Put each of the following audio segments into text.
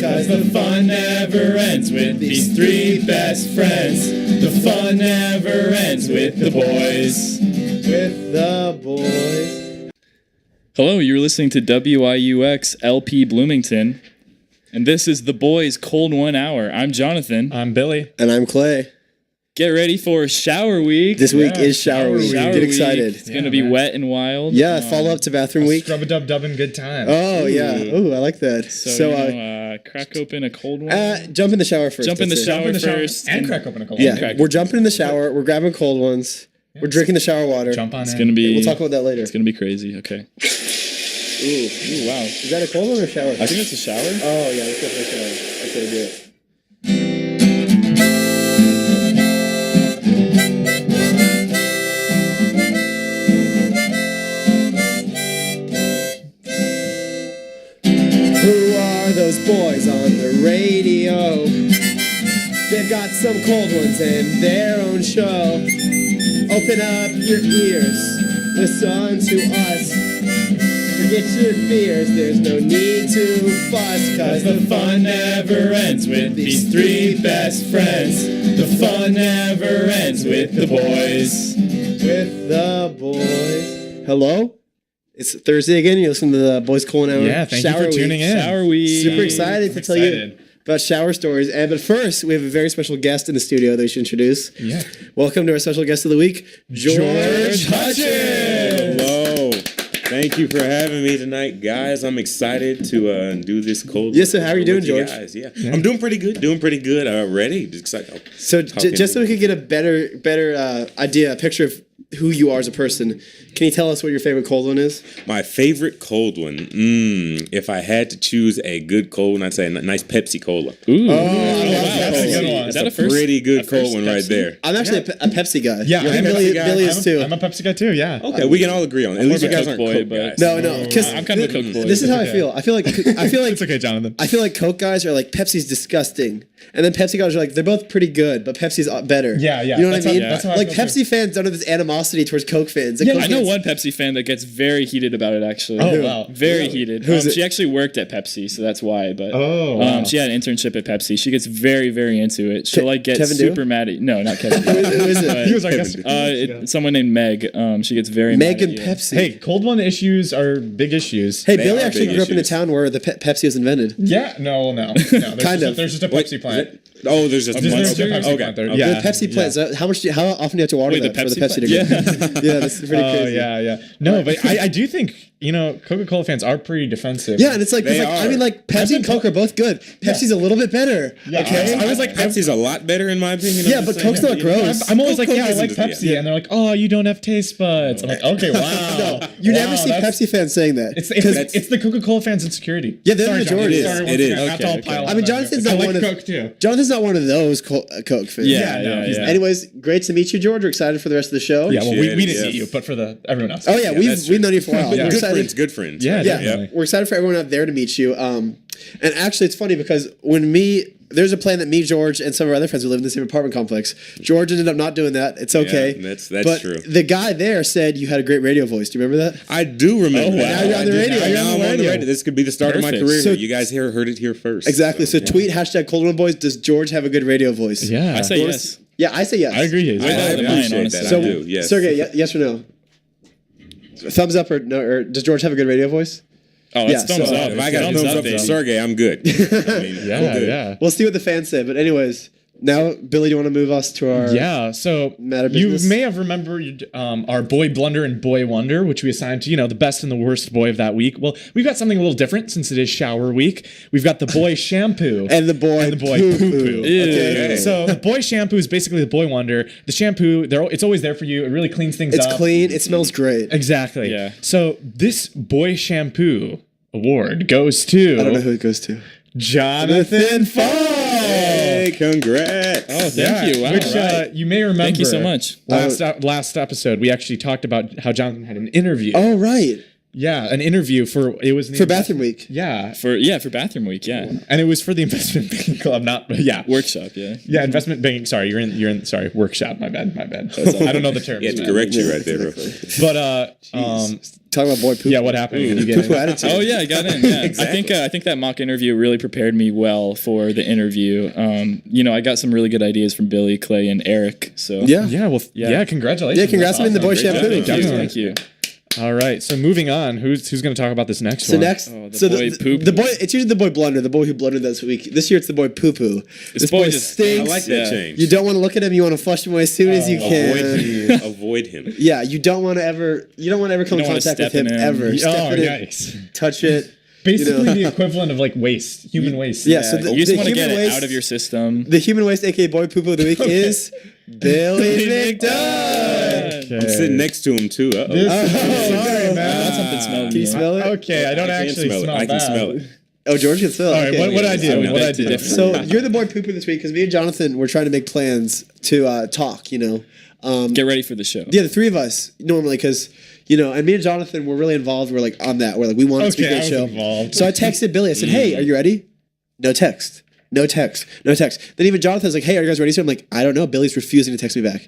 cause the fun never ends with these three best friends. The fun never ends with the boys. With the boys. Hello, you're listening to WIUX LP Bloomington, and this is The Boys Cold 1 Hour. I'm Jonathan. I'm Billy. And I'm Clay. Get ready for shower week. This week is shower week. Get excited. It's going to be wet and wild. Yeah, follow up to bathroom week. Scrub-a-dub-dub and good time. Oh, yeah. Ooh, I like that. So crack open a cold one. Jump in the shower first. Jump in the shower first. And crack open a cold one. Yeah, we're jumping in the shower. We're grabbing cold ones. We're drinking the shower water. Jump on it's in. Gonna be, we'll talk about that later. It's going to be crazy. Okay. Ooh, wow. Is that a cold one or a shower? I think it's a shower. Oh, yeah. Let's go for a shower. Okay, do it. Who are those boys on the radio? They've got some cold ones in their own show. Open up your ears, listen to us. Forget your fears, there's no need to fuss, cause the fun never ends with these three best friends. The fun never ends with the boys. With the boys. Hello? It's Thursday again. You're listening to the Boys Cold 1 Hour. Yeah, thank you for tuning in. Shower week. Super excited to tell you about shower stories. But first, we have a very special guest in the studio that we should introduce. Yeah. Welcome to our special guest of the week, George Hutchins. Hello. Thank you for having me tonight, guys. I'm excited to do this cold. Yes, so how are you doing, George? Guys. Yeah, I'm doing pretty good. Ready. Just excited. So just so we could get a better idea, a picture of who you are as a person, can you tell us what your favorite cold one is? My favorite cold one. If I had to choose a good cold one, I'd say a nice Pepsi Cola. Ooh. Wow. That's a good one. Is that a pretty good cold one right there? I'm actually a Pepsi guy. Yeah, I think Billy is too. I'm a Pepsi guy too, yeah. Okay, we can all agree on it. At least you guys aren't boy, Coke but guys. No, because I'm kind of a Coke boy. this is how I feel. I feel like It's okay, Jonathan. I feel like Coke guys are like Pepsi's disgusting, and then Pepsi guys are like they're both pretty good, but Pepsi's better. Yeah. You know what I mean? That's how I like feel Pepsi fans don't have this animosity towards Coke fans. Like, Yeah, Coke I know fans- one Pepsi fan that gets very heated about it, actually. Oh, wow. Very heated. Who's it? She actually worked at Pepsi, so that's why. But Oh, wow. she had an internship at Pepsi. She gets very, very into it. She'll like get Kevin super mad at no, not Kevin. Who is it? He was our guest. Someone named Meg. She gets very Meg mad and at you. Pepsi. Hey, cold one issues are big issues. Hey, They Billy are actually big grew up in the issues. town where the Pepsi was invented. Yeah, no. Kind of. There's just a Pepsi plant. Oh, there's just There's Monster? a Pepsi Okay. plant there. Okay. Yeah. The Pepsi plant. So how often do you have to water Wait, that the for the Pepsi Pepsi to plant? grow? Yeah, that's pretty crazy. Yeah. No, but I do think, Coca-Cola fans are pretty defensive. Yeah, and it's like, 'cause, They like I are. mean, like Pepsi and Coke are both good. Pepsi's a little bit better. Yeah. Okay. I was like, Pepsi's a lot better in my opinion. Yeah, I'm but just Coke's saying. not gross. I'm always like, Coke yeah, I isn't like just- Pepsi. And they're like, oh, you don't have taste buds. I'm like, okay, wow. No, you never see that's- Pepsi fans saying that. It's the Coca-Cola fans' insecurity. Yeah, they're the Sorry, majority. Jonathan. It is. Sorry, once It again, is. I have to all Okay. pile I mean, on Jonathan's there. not I one like of Coke too. Jonathan's not one of those Coke fans. Yeah. Anyways, great to meet you, George. We're excited for the rest of the show. Yeah, well, we Appreciate didn't it, meet you, but for everyone else. Oh yeah, that's we've true. known you for a while. Yeah. We're Good excited. friends, good friends. Yeah, right? Yeah, definitely. we're excited for everyone out there to meet you. And actually, it's funny because there's a plan that me, George, and some of our other friends who live in the same apartment complex. George ended up not doing that. It's okay. Yeah, that's but true. The guy there said you had a great radio voice. Do you remember that? I do remember. wow. that. Now you're on the radio. Now You're on I'm the on the radio. radio. This could be the start of my Perfect. career. So- you guys heard it here first. Exactly. So tweet hashtag Cold One Boys. Does George have a good radio voice? Yeah. I say yes. Yeah, I say yes. I agree. I I appreciate appreciate that. So- I do. Yes. Sergey, yes or no? Thumbs up or no? Or does George have a good radio voice? Oh, Yeah, that's thumbs so up. If I got a thumbs up baby. from Sergey, I'm good. I mean, I'm good. Yeah. We'll see what the fans say. But anyways, now Billy, do you want to move us to our? Yeah, so Matter you business? may have remembered our Boy Blunder and Boy Wonder, which we assigned to, the best and the worst boy of that week. Well, we've got something a little different since it is shower week. We've got the Boy Shampoo. And the boy. And the boy poo-poo. poo-poo. Okay. So the Boy Shampoo is basically the Boy Wonder. The shampoo, it's always there for you. It really cleans things It's up. clean. It smells great. Exactly. Yeah. So this Boy Shampoo award goes to I don't know who it goes to. Jonathan Falk. Hey, congrats. Oh, thank you. Wow. Which right. you may remember. Thank you so much. Last episode, we actually talked about how Jonathan had an interview. Oh right. Yeah, an interview for Bathroom Week. Yeah, For Bathroom Week, yeah. and it was for the investment banking club, not Workshop, yeah. Yeah, investment banking. Sorry, you're in. Sorry, workshop. My bad. I don't know the terms. He had to man. correct you right there, bro. But Talking about boy poop. yeah, what happened? Did you get Poo-poo in? attitude. Oh yeah, I got in. Yeah, Exactly. I think that mock interview really prepared me well for the interview. I got some really good ideas from Billy, Clay, and Eric. So Yeah. Yeah, well, yeah. Congratulations. Yeah, congrats That's on the boy awesome. shampoo. thank you, Definitely. thank you. All right, so moving on. Who's going to talk about this next So one? next, the so boy poop. the boy. It's usually the boy blunder, the boy who blundered this week. This year it's the boy poo poo. This boy just- I stinks. like that Yeah. change. You don't want to look at him. You want to flush him away as soon as you Avoid can. him. Avoid him. Yeah, you don't want to ever. You don't want to ever come in don't wanna contact with step him in him. ever. Oh, Step in it, yikes. touch it. Basically the equivalent of like waste, human waste. Yeah, so You just want to human get it waste- out of your system. The human waste, aka boy poo poo of the week, is Billy McDonald. Okay. I'm sitting next to him too. Uh-oh. Sorry, man. That's something smelling. Can you smell it? Okay, I don't I can actually smell it. smell I can bad. smell it. Oh, George can smell it. All right, Okay. what I do? So What I that's do? different. So you're the boy poo poo this week because me and Jonathan were trying to make plans to talk. Get ready for the show. Yeah, the three of us normally because and me and Jonathan were really involved. We're like on that. We're like we want to speak Okay, on I the was show. involved. So I texted Billy. I said, "Hey, are you ready?" No text. No text. No text. Then even Jonathan's like, "Hey, are you guys ready?" So I'm like, "I don't know." Billy's refusing to text me back.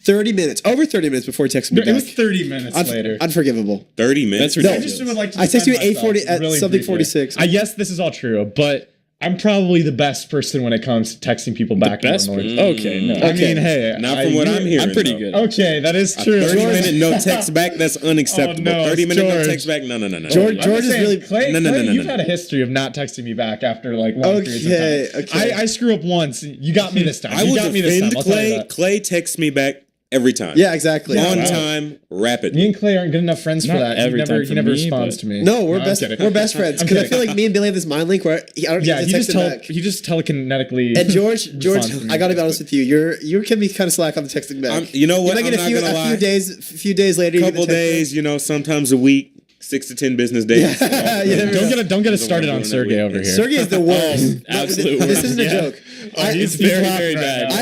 Over 30 minutes before he texted me It back. was 30 minutes later. Unforgivable. 30 minutes. That's I ridiculous. just would like to. I texted you defend at 8:40 myself at really something briefly. 46. Yes, this is all true, but I'm probably the best person when it comes to texting people back. Best. normally. Okay, no. I mean, hey, Not from what I'm hearing. I'm pretty though. good. Okay, that is true. 30-minute no text back, that's unacceptable. Oh, no, 30-minute no George. text back, no. George I'm just is saying, really. Clay, No, no, Clay, no, no, you've no. had a history of not texting me back after like long periods of Okay, time. okay. I screw up once. You got me this time. I You will got me this time. defend I'll tell you Clay. that. Clay texts me back every time. Yeah, exactly. On wow. time, Me rapidly. and Clay aren't good enough friends for Not that. every time He for never me, responds but- to me. No, we're I'm best. kidding. We're best friends I'm because I kidding. feel like me and Billy have this mind link where I don't Yeah, need he to just text him back. telekinetically. And George, responds to me. I gotta be honest with you. You can be kind of slack on the texting back. You know what? You might get I'm not gonna a lie. few days later. you get the Couple text days, sometimes a week, 6 to 10 business days. back. You never know. Don't get us started on Sergey over here. Sergey is the worst. absolute This worst. isn't a Yeah. joke. He's very, laughing very right bad. now.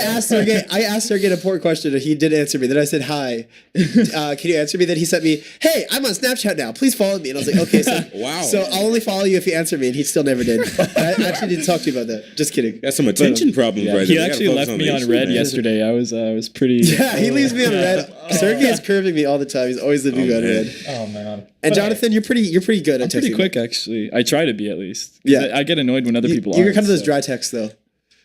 I asked Sergey an important question and he did answer me. Then I said, "Hi, can you answer me?" Then he sent me, "Hey, I'm on Snapchat now. Please follow me." And I was like, "Okay." So, Wow. So I'll only follow you if you answer me. And he still never did. I actually didn't talk to you about that. Just kidding. Got some attention problems right there. He We gotta actually focus left me the on issue, red man. yesterday. I was pretty. Yeah, he leaves me on red. Sergey is curving me all the time. He's always leaving me on man. red. Oh man. And Jonathan, you're pretty good at Pretty texting. quick, actually. I try to be at least. 'Cause Yeah. I get annoyed when other people You're aren't. kind of those so. dry texts though.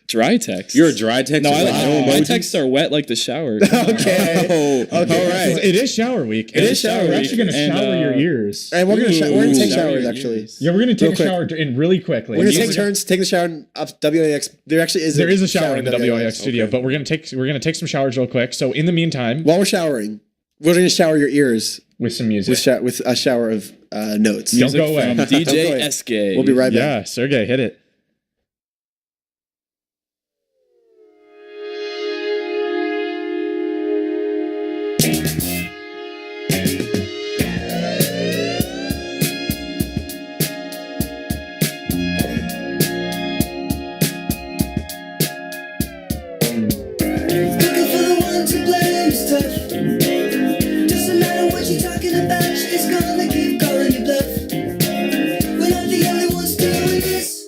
Dry text. You're a dry texter. No, I like no my emoji? texts are wet like the shower. Okay. Oh, Okay. all right. It is shower week. It is shower We're week. actually going to And, shower your uh, ears. And we're gonna take Shower showers your actually. ears. Yeah, we're going to take Real a shower in really quickly. We're gonna You- take turns taking the shower in WAX. There actually is There is a shower in the WIX studio, Okay. but we're gonna take some showers real quick. So in the meantime, While we're showering, we're gonna shower your ears with some music. with a shower of notes. Don't go away. From Don't go DJ away. SK. We'll be right back. Yeah, Sergey, hit it. Looking for the one to blame is tough. Doesn't matter what you're talking about, she's gonna keep calling you bluff. We're not the only ones doing this.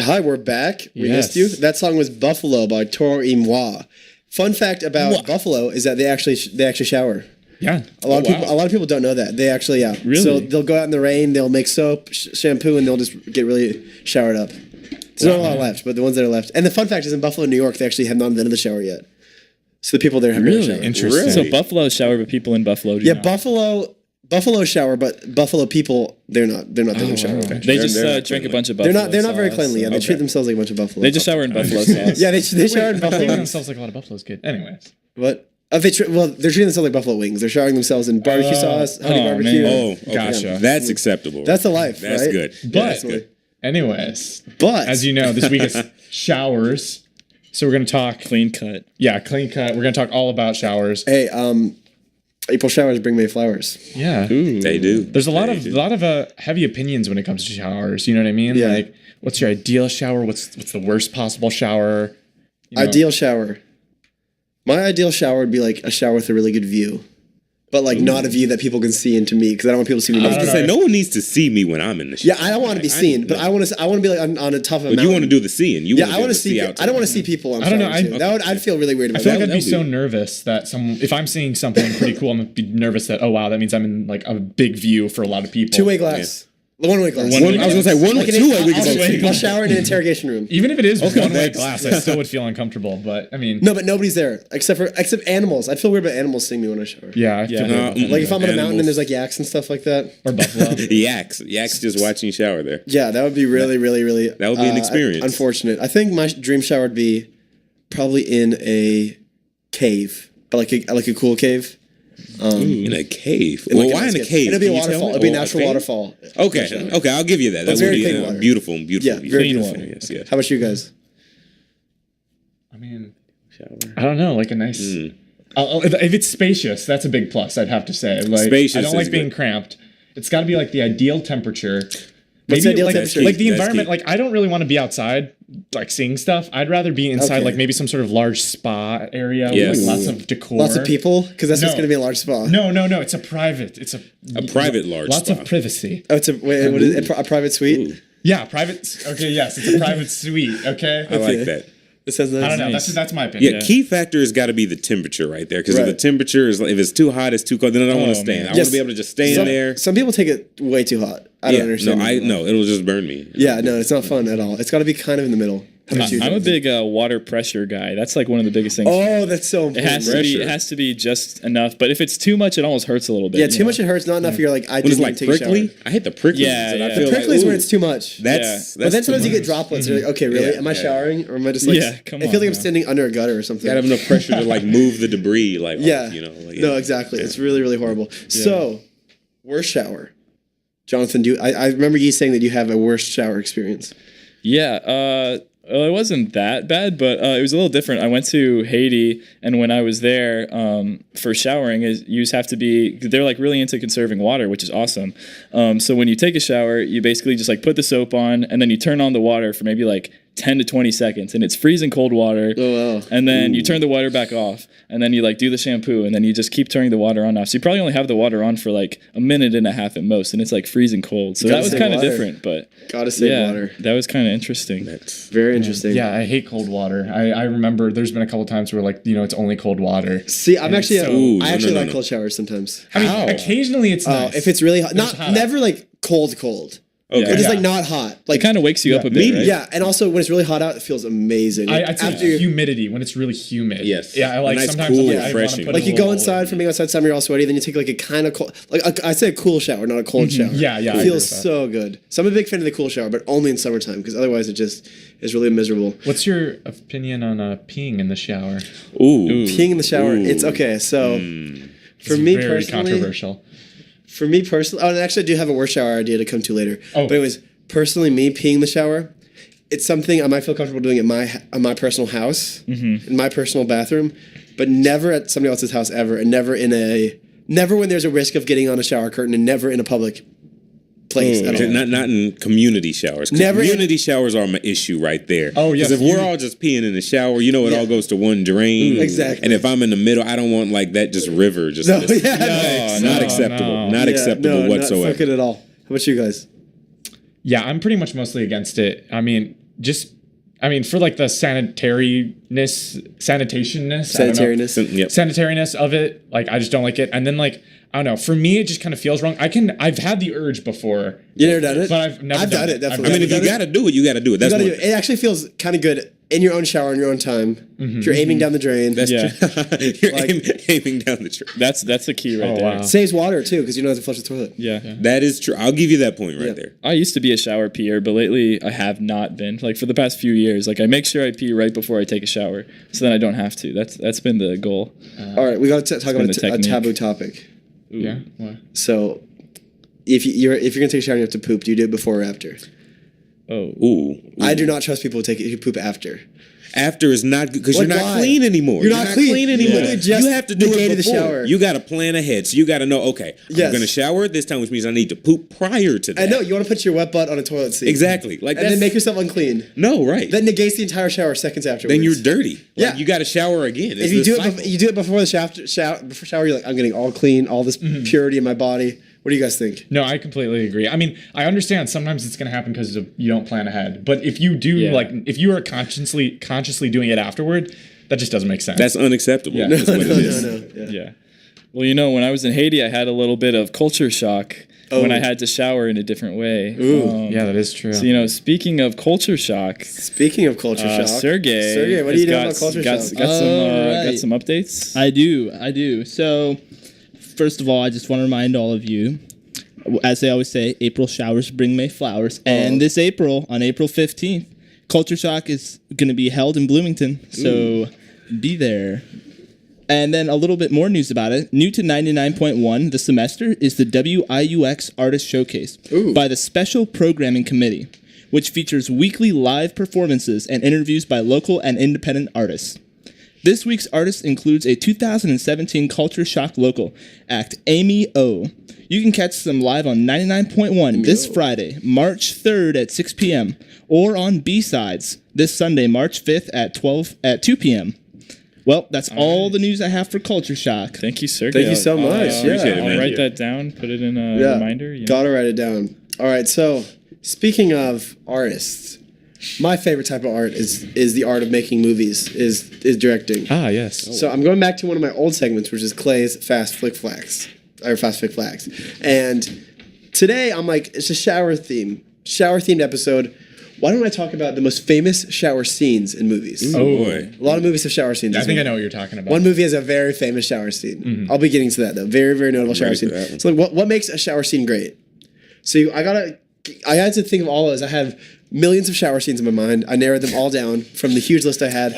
Hi, we're back. We Yes. missed you. That song was Buffalo by Tor Moi. Fun fact about Buffalo is that they actually shower. Yeah. A lot of people don't know that. They actually, yeah. Really? So they'll go out in the rain, they'll make soap, shampoo, and they'll just get really showered up. There's not a lot left, but the ones that are left. And the fun fact is in Buffalo, New York, they actually have not invented the shower yet. So the people there have never showered. Interesting. So Buffalo shower, but people in Buffalo do Yeah, not. Buffalo shower, but Buffalo people, they're not taking shower. They just They're not drink a cleanly. bunch of Buffalo They're not very sauce. cleanly. Yeah, they treat themselves like a bunch of buffalo. They just shower in Buffalo sauce. yeah, they shower in They treat buffalo. themselves like a lot of Buffalo's good. Anyways. What? They're treating themselves like buffalo wings. They're showering themselves in barbecue sauce, honey oh, barbecue. man. Oh, okay. Gotcha. That's acceptable. That's the life, That's right? good. But That's good. anyways, But as you know, this week is showers. So we're gonna talk Clean cut. clean cut. We're gonna talk all about showers. hey, April showers bring May flowers. Yeah. They do. There's a lot They of do. heavy opinions when it comes to showers. You know what I mean? Yeah. Like, what's your ideal shower? What's the worst possible shower? You know? Ideal shower. My ideal shower would be like a shower with a really good view, but like not a view that people can see into me because I don't want people to see me. I was naked. gonna say no one needs to see me when I'm in the shower. Yeah, I don't want to be seen, but I want to be like on the top of a But mountain. you want to do the seeing. You Yeah, wanna I be want able to see. out I don't want to to see people. I don't know, I'd feel really weird I about feel like that. I'd be that'll so be- nervous that if I'm seeing something pretty cool, I'm gonna be nervous that, oh wow, that means I'm in like a big view for a lot of people. Two-way glass. One-way glass. I was gonna say one Like or an- two way we can I'll- both see. I'll shower in an interrogation room. Even if it is one-way that's- glass, I still would feel uncomfortable. But I mean, No, but nobody's there except animals. I'd feel weird about animals seeing me when I shower. yeah, I feel Yeah. good about that. Like if I'm on a mountain Animals. and there's like yaks and stuff like that. Or buffalo. Yaks just watching you shower there. Yeah, that would be really, really, really. That would be an experience. Unfortunate. I think my dream shower would be probably in a cave, but like a cool cave. In a cave. Like Well, a why nice in a cave? It'd be a Can you tell waterfall. me? It'd be a Oh, natural cave? waterfall. Okay, I'll give you that. That would very be clean water. beautiful. Yeah, view. very Clean beautiful. water. Yes, yes. How about you guys? I mean, Shower. I don't know, like a nice. If it's spacious, that's a big plus. I'd have to say. Like, Spacious I don't like is being good. cramped. It's got to be like the ideal temperature. What's the ideal like, temperature? like the That's environment. key. Like I don't really want to be outside, like seeing stuff. I'd rather be inside, Okay. like maybe some sort of large spa area Yes. with like lots of decor. Lots of people, because that's what's No. going to be a large spa. No. It's a private. It's A private large Lots spa. of privacy. Oh, it's what is it? A private suite. Yeah, private. Okay, yes, it's a private suite. Okay. I like that. It says nice. I don't know. Nice. That's my Yeah, opinion. key factor has got to be the temperature right there. Because if Right. the temperature is, if it's too hot, it's too cold, then I don't want to stand. man. I want Yes. to be able to just stay in there. Some people take it way too hot. I don't understand. No, it'll just burn me. Yeah, no, it's not fun at all. It's got to be kind of in the middle. How about you? I'm a James? big water pressure guy. That's like one of the biggest things. Oh, that's so It important. has to be just enough. But if it's too much, it almost hurts a little bit. Yeah, you too know? much it hurts. Not enough. You're like, I When it's didn't like take a prickly, shower. I hate the prickly. Yeah, and I yeah. feel Prickly like, is when ooh, it's too much. That's But then sometimes too you get much. droplets. You're like, okay, really? Yeah, Am I yeah. showering or am I just like? Yeah, come I feel like on I'm now. standing under a gutter or something. Gotta have enough pressure to like move the debris, like Yeah. off, you know. Like, No, exactly. It's really, really horrible. So, worst shower. Jonathan, I remember you saying that you have a worst shower experience. Yeah, well, it wasn't that bad, but it was a little different. I went to Haiti, and when I was there for showering, you just have to be. They're like really into conserving water, which is awesome. So when you take a shower, you basically just like put the soap on, and then you turn on the water for maybe like 10 to 20 seconds, and it's freezing cold water. Oh, wow. And then you turn the water back off, and then you like do the shampoo, and then you just keep turning the water on and off. So you probably only have the water on for like a minute and a half at most, and it's like freezing cold. So Gotta that was save kind of water. different, but Gotta save yeah, water. that was kind of interesting. Very interesting. Yeah, I hate cold water. I remember there's been a couple times where like it's only cold water. See, I'm actually, Ooh, I actually no, like no. cold showers sometimes. I mean, How? occasionally it's nice. If it's really hot, hot. never like cold. Okay. Yeah. But just Yeah. like not hot. Like It kind of wakes you up a bit, Medium. right? yeah, and also when it's really hot out, it feels amazing. I'd say After you, humidity when it's really humid. Yes. Yeah, I like A nice, sometimes cool, I'm like, I wanna refreshing. put like a you go little- inside from being outside summer, you're all sweaty. Then you take like a kind of cold, I say a cool shower, not a cold shower. Yeah, yeah, I It agree feels with that. so good. So I'm a big fan of the cool shower, but only in summertime because otherwise it just is really miserable. What's your opinion on peeing in the shower? Ooh. Peeing in the shower, it's okay. So for me Very personally, controversial. oh, and actually I do have a worse shower idea to come to later. Oh. But anyways, personally, me peeing in the shower, it's something I might feel comfortable doing at my personal house, in my personal bathroom, but never at somebody else's house ever, and never when there's a risk of getting on a shower curtain, and never in a public place at all. Not in community showers. Never in- Community showers are my issue right there. Oh, yes, Because if we're you- all just peeing in the shower, it Yeah. all goes to one drain. Exactly. And if I'm in the middle, I don't want like that just river. Just No, just- yeah, not no, acceptable. no. Not Yeah, acceptable no, not whatsoever. good at all. How about you guys? Yeah, I'm pretty much mostly against it. I mean, just, I mean, for like the sanitariness, Sanitariness. sanitariness of it, like I just don't like it. And then like, I don't know, for me, it just kind of feels wrong. I've had the urge before. You never done it? But I've never done it. definitely. I mean, if you got to do it, you got to do it. That's You gotta one do it. It actually feels kind of good in your own shower in your own time. If you're aiming down the drain. That's Yeah. true. You're aiming down the tree. That's the key right Oh, there. wow. Saves water too because you don't have to flush the toilet. Yeah. That is true. I'll give you that point right Yeah. there. I used to be a shower peer, but lately I have not been. Like for the past few years, like I make sure I pee right before I take a shower, so then I don't have to. That's been the goal. All right, we got to talk about been the a technique. taboo topic. Yeah. What? So, if you're gonna take a shower and you have to poop, do you do it before or after? Oh, Ooh. I do not trust people who poop after. After is not good because Like, you're not why? clean anymore. You're not clean. anymore. Literally just You have to do the gate it of the before. shower. You got to plan ahead. So you got to know, okay, Yes. I'm going to shower at this time, which means I need to poop prior to that. I know you want to put your wet butt on a toilet seat. Exactly. Like And then make yourself unclean. No, right. That negates the entire shower seconds afterwards. Then you're dirty. Like, Yeah. you got to shower again. If you do it, you do it before the shower. You're like, I'm getting all clean, all this purity in my body. What do you guys think? No, I completely agree. I mean, I understand sometimes it's going to happen because you don't plan ahead. But if you do, Yeah. like, if you are consciously doing it afterward, that just doesn't make sense. That's unacceptable. Yeah. That's what it is. No. Yeah. yeah. Well, when I was in Haiti, I had a little bit of culture shock when I had to shower in a different way. yeah, that is true. So, speaking of culture shock, Speaking of culture shock, Sergey, what are you doing got, about culture got, shock? got some Alright. got some updates. I do. So, first of all, I just want to remind all of you, as they always say, April showers bring May flowers. And this April, on April 15th, Culture Shock is going to be held in Bloomington. So, be there. And then a little bit more news about it. New to 99.1 this semester is the WIUX Artist Showcase by the Special Programming Committee, which features weekly live performances and interviews by local and independent artists. This week's artist includes a 2017 Culture Shock local act, Amy O. You can catch them live on 99.1 this Friday, March 3rd at 6 p.m. or on B-Sides this Sunday, March 5th at 2 p.m. Well, that's all the news I have for Culture Shock. Thank you, Sergey. Thank you so much. appreciate it, I'll man. write that down. Put it in a reminder. Gotta write it down. All right, so speaking of artists, my favorite type of art is the art of making movies, is directing. Ah, yes. So I'm going back to one of my old segments, which is Clay's Fast Flick Flags. And today I'm like, it's a shower-themed episode. Why don't I talk about the most famous shower scenes in movies? Oh, Boy. A lot of movies have shower scenes. I as think I well. know what you're talking about. One movie has a very famous shower scene. I'll be getting to that though. Very, very notable shower ready for scene. that one. So like, what makes a shower scene great? So I had to think of all those. I have millions of shower scenes in my mind. I narrowed them all down from the huge list I had,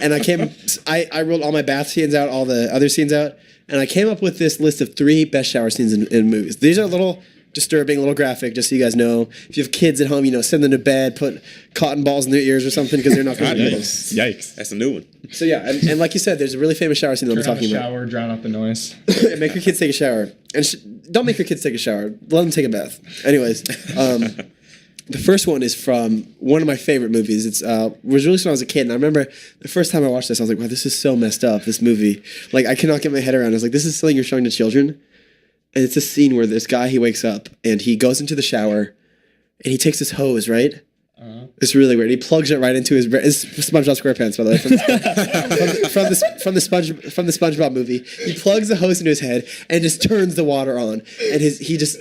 and I wrote all my bath scenes out, all the other scenes out, and I came up with this list of 3 best shower scenes in movies. These are a little disturbing, a little graphic, just so you guys know. If you have kids at home, send them to bed, put cotton balls in their ears or something because they're not going to be able. Yikes. That's a new one. So yeah, and like you said, there's a really famous shower scene that I'm Turn on the talking about. shower, drown out the noise. Make your kids take a shower, and don't make your kids take a shower. Let them take a bath. Anyways, the first one is from one of my favorite movies. It was released when I was a kid, and I remember the first time I watched this, I was like, "Wow, this is so messed up." This movie, like, I cannot get my head around. I was like, "This is something you're showing to children." And it's a scene where this guy, he wakes up and he goes into the shower, and he takes his hose, right? It's really weird. He plugs it right into his SpongeBob SquarePants, by the way, from the SpongeBob movie. He plugs the hose into his head and just turns the water on, and he just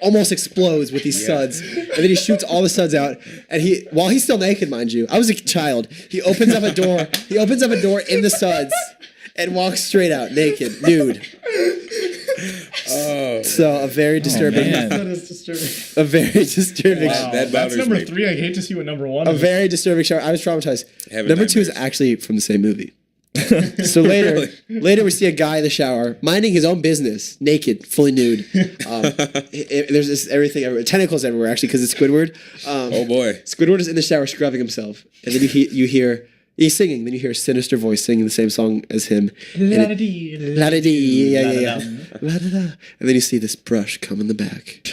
almost explodes with these suds, and then he shoots all the suds out. And while he's still naked, mind you, I was a child. He opens up a door. He opens up a door in the suds and walks straight out, naked, nude. So a very disturbing, man. That is disturbing. a very disturbing. Wow. That That's bothers number me. 3. I hate to see what number 1 A is. very disturbing shower. I was traumatized. Having Number 2 is nightmares. actually from the same movie. So later we see a guy in the shower minding his own business, naked, fully nude. There's this everything everywhere, tentacles everywhere actually, because it's Squidward. Oh boy. Squidward is in the shower scrubbing himself, and then you hear he's singing. Then you hear a sinister voice singing the same song as him. La-da-dee, La-da-dee, yeah. la-da-dum. La-da-da. And then you see this brush come in the back.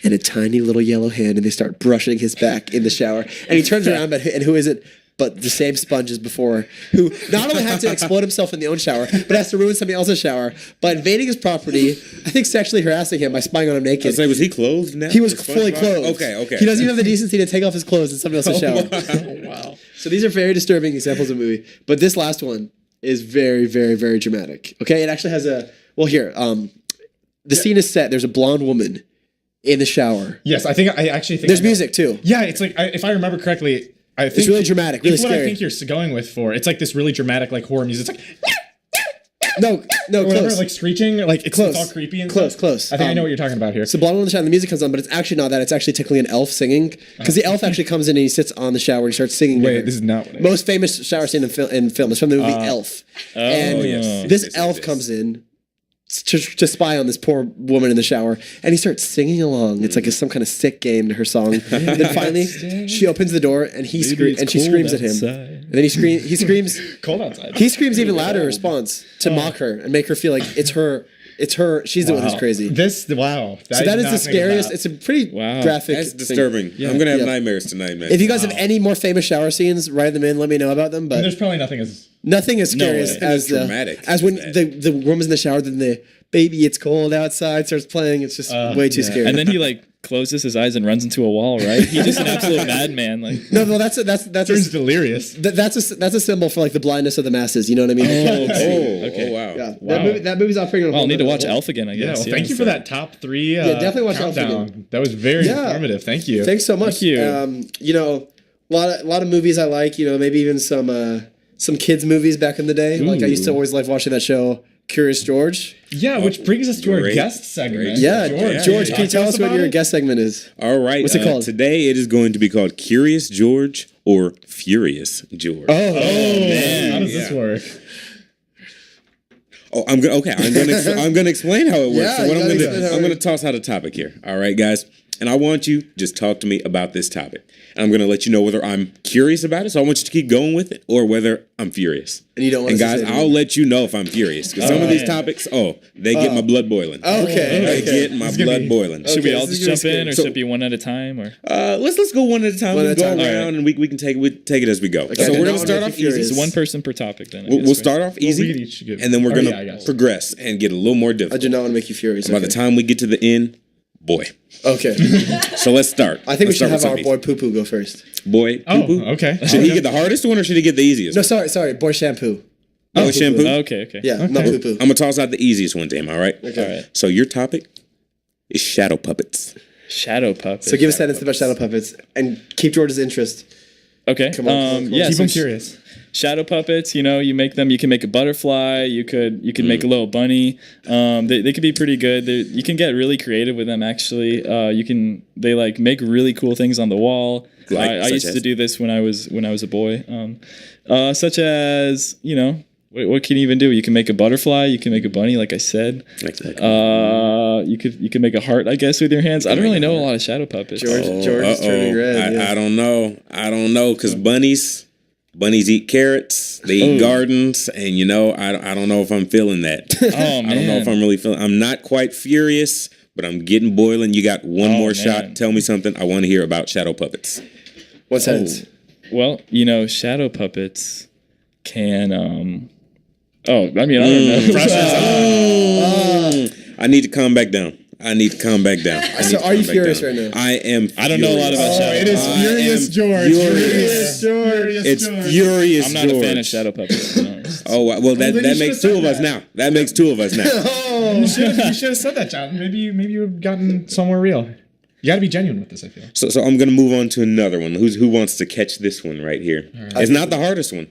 And a tiny little yellow hand, and they start brushing his back in the shower. And he turns around, and who is it? but the same sponge as before, who not only had to explode himself in the own shower, but has to ruin somebody else's shower by invading his property, I think sexually harassing him by spying on him naked. So was he clothed now? He was Or fully SpongeBob? clothed. Okay. He doesn't even have the decency to take off his clothes in somebody else's shower. Wow. So these are very disturbing examples of the movie. But this last one is very, very, very dramatic. Okay, it actually has a the scene is set. There's a blonde woman in the shower. Yes, I actually think There's I know. music too. Yeah, it's like if I remember correctly, I think It's really dramatic, really it's what I scary. think you're going with for. It's like this really dramatic like horror music. It's like No, or whatever, close. like screeching, like it's Close. all creepy and Close, stuff. close. I think I know what you're talking about here. So blonde woman in the shower, and the music comes on, but it's actually not that. It's actually technically an elf singing, because the elf actually comes in and he sits on the shower and he starts singing. to her. Wait, this is not what I Most famous shower scene in film. It's from the movie Elf. And yes. this Yes, elf yes. comes in to spy on this poor woman in the shower, and he starts singing along. It's like some kind of sick game to her song. Then finally, she opens the door and he and she screams at him. And then he screams. cold outside. He screams even louder in response to mock her and make her feel like it's her. She's the one who's crazy. Wow. So that is the scariest. It's a pretty graphic. That's thing. disturbing. I'm gonna have Yeah. nightmares tonight, man. If you guys have any more famous shower scenes, write them in. Let me know about them. But There's probably nothing as nothing as scary way. as Nothing as the dramatic as as when that. the woman's in the shower, then the baby it's cold outside starts playing. It's just way too scary. And then he like closes his eyes and runs into a wall, right? He's just an absolute madman. Like, no, that's turns delirious. that's a symbol for like the blindness of the masses. You know what I mean? okay. Oh wow. Yeah, Wow. that movie's operating on a well, I'll whole need to nother watch level. Elf again, I Yeah, guess. well, thank you for that top 3 definitely watch Elf countdown. again. That was very Yeah. informative. Thank you. Thanks so much. Thank you. A lot of movies I like. Maybe even some kids movies back in the day. Like I used to always like watching that show Curious George. Yeah, which brings us to our Great. guest segment. Yeah, George, can you tell us what your guest? guest segment is? All right. What's it called? Today it is going to be called Curious George or Furious George. Oh, How does this Yeah. work? Oh, I'm gonna explain how it works. Yeah, So what you I'm gotta gonna explain how it I'm gonna works. toss out a topic here. All right, guys, and I want you to just talk to me about this topic. And I'm gonna let you know whether I'm curious about it. So I want you to keep going with it, or whether I'm furious. And you don't want And us to guys, say anything. I'll let you know if I'm furious because some of these man. topics, they get my blood boiling. Okay, They okay. get my gonna blood be- boiling. Should we Okay, all this is just gonna jump be in, or scary. should it be one at a time? Or Let's go one at a time. One We at a can go time. around and we can take it as we go. I So did we're not gonna wanna start make off you easy. furious. it's one person per topic then? I We'll guess, right? start off easy, we each give- and then we're Oh, gonna yeah, I got it. progress and get a little more I difficult. do not want to make you furious. By the time we get to the end, boy. Okay. So let's start. I think we Let's should start have our with boy something Poo Poo go first. easy. Boy. Oh, Poo-poo. okay. Should he get the hardest one or should he get the easiest? No, one? sorry, boy Shampoo. Boy shampoo. Okay. Yeah, not Poo Poo. I'm gonna toss out the easiest one to him. All right. Okay. All right. So your topic is shadow puppets. Shadow puppet. So give a sentence about shadow puppets and keep George's interest. Okay. Come on. Yeah. Keep so him curious. shadow puppets, you make them. You can make a butterfly. You could make a little bunny. They could be pretty good. You can get really creative with them. Actually, they like make really cool things on the wall. Like, I such used as? to do this when I was a boy. Such as what can you even do? You can make a butterfly. You can make a bunny, like I said. Like that. You could make a heart, I guess, with your hands. I don't really know a lot of shadow puppets. George is turning red. I don't know, because bunnies eat carrots, they eat gardens, and I don't know if I'm feeling that. Oh I don't know man. if I'm really feeling. I'm not quite furious, but I'm getting boiling. You got one more man. shot. Tell me something. I want to hear about shadow puppets. What sentence? Well, shadow puppets can. I don't know. I need to calm back down. So are you furious right now? I am. I don't know a lot about Oh, shadow. it is I Furious am George. furious. Furious It's George. furious. I'm not a fan George. of shadow puppets. to be honest. Oh well, that then you makes should've two of said us that. now. That makes two of us now. You should have said that, John. Maybe you've gotten somewhere real. You got to be genuine with this, I feel. So I'm gonna move on to another one. Who wants to catch this one right here? It's not the hardest one.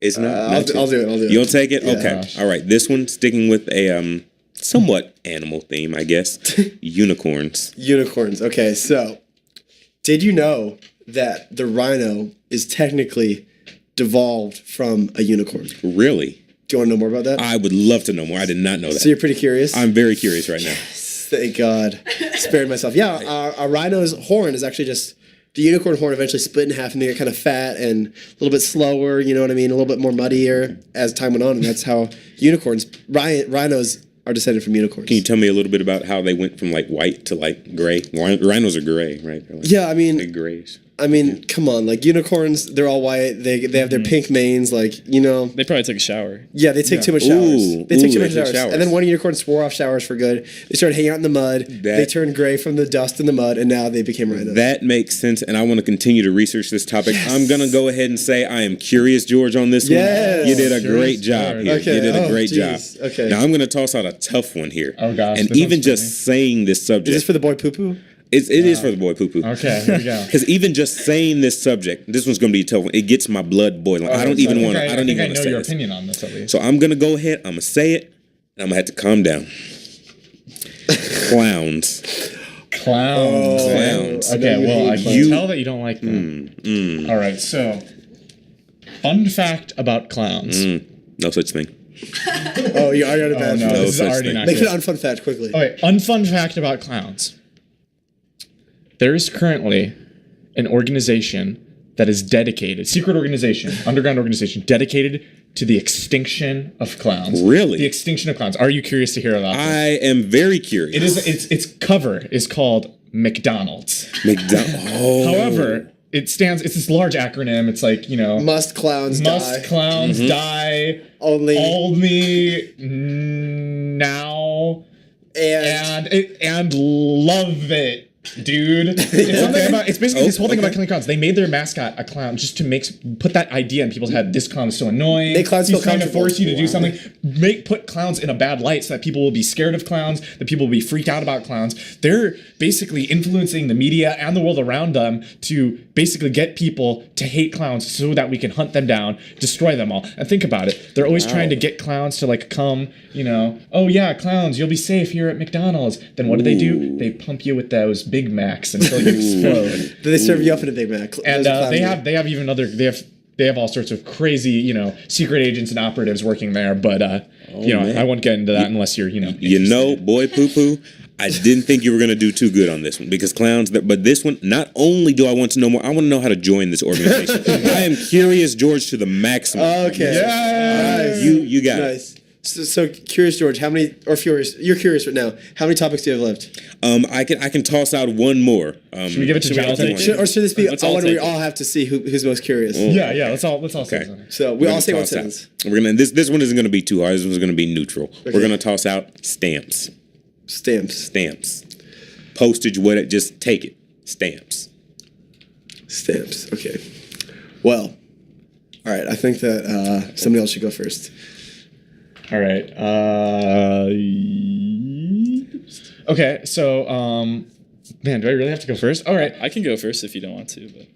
It's not. I'll do it. You'll take it. Okay. Gosh. All right. This one sticking with a somewhat animal theme, I guess. Unicorns. Unicorns. Okay, so did you know that the rhino is technically devolved from a unicorn? Do Really? you want to know more about that? I would love to know more. I did not know So that. you're pretty curious? I'm very curious right now. Thank God. Spared myself. Yeah, a rhino's horn is actually just the unicorn horn eventually split in half and they get kind of fat and a little bit slower, you know what I mean? A little bit more muddier as time went on. And that's how rhinos are descended from unicorns. Can you tell me a little bit about how they went from like white to like gray? Rhinos are gray, right? They're like Yeah, I mean, big grays. I mean, come on, like unicorns, they're all white. They have their pink manes, like, you know. They probably took a shower. Yeah, they take too much showers. Ooh, They take too much they take showers. And then one unicorn swore off showers for good. They started hanging out in the mud. They turned gray from the dust in the mud, and now they became rhinos. That makes sense, and I want to continue to research this topic. I'm going to go ahead and say I am curious, George, on this Yes. one. You did a great job here. Okay. You did a Oh, great job. geez. Okay. Now I'm going to toss out a tough one here. Oh, gosh, And this even one's just saying this subject. Is this for the boy poo-poo? It is for the boy poo poo. Okay, here we go. Because even just saying this subject, this one's gonna be a tough one. It gets my blood boiling. I don't even want to. I don't even want to know say your this. opinion on this at least. So I'm gonna go ahead. I'm gonna say it. And I'm gonna have to calm down. Clowns. Clowns. Clowns. Okay, well, I can You- tell that you don't like them. All right, so fun fact about clowns. No such thing. Oh, you already got a bad No, fact. this is such already thing. not Make good. it an unfun fact quickly. Okay, unfun fact about clowns. There is currently an organization that is dedicated, secret organization, underground organization, dedicated to the extinction of clowns. Really? The extinction of clowns. Are you curious to hear about this? I am very curious. It is. Its cover is called McDonald's. Oh. However, it stands. It's this large acronym. It's like, you know, Must clowns die. clowns die Only now and and love it. Dude, it's something about. It's basically this whole thing about killing clowns. They made their mascot a clown just to put that idea in people's head. This clown is so annoying. Make clowns He's feel trying to comfortable. force you to do something. Put clowns in a bad light so that people will be scared of clowns. That people will be freaked out about clowns. They're basically influencing the media and the world around them to basically get people to hate clowns so that we can hunt them down, destroy them all. And think about it. They're always trying to get clowns to like come. You know, oh yeah, clowns, you'll be safe here at McDonald's. Then what do? They pump you with those Big Macs until you explode. they serve you up in a Big Mac. And Those are clown they have even other they have all sorts of crazy, you know, secret agents and operatives working there. But man. I won't get into that unless you're, you know, You know, boy poo poo. I didn't think you were going to do too good on this one because clowns. But this one, not only do I want to know more, I want to know how to join this organization. I am curious, George, to the maximum. Okay. Yes. Nice. You got it. Nice. So curious, George. How many? Or Furious? You're curious right now. How many topics do you have left? I can toss out one more. Should we give it to Should we all Jonathan? take Should this be Let's a all one where we take it. all have to see who's most curious? Yeah, let's all say Okay. something. So we We're all gonna say one toss out- sentence. We're gonna this one isn't gonna be too hard. This one's gonna be neutral. We're gonna toss out stamps. Stamps. Postage, what it just take it. Stamps. Okay. Well. All right. I think that somebody else should go first. All right. Okay, so man, do I really have to go first? All right. I can go first if you don't want to, but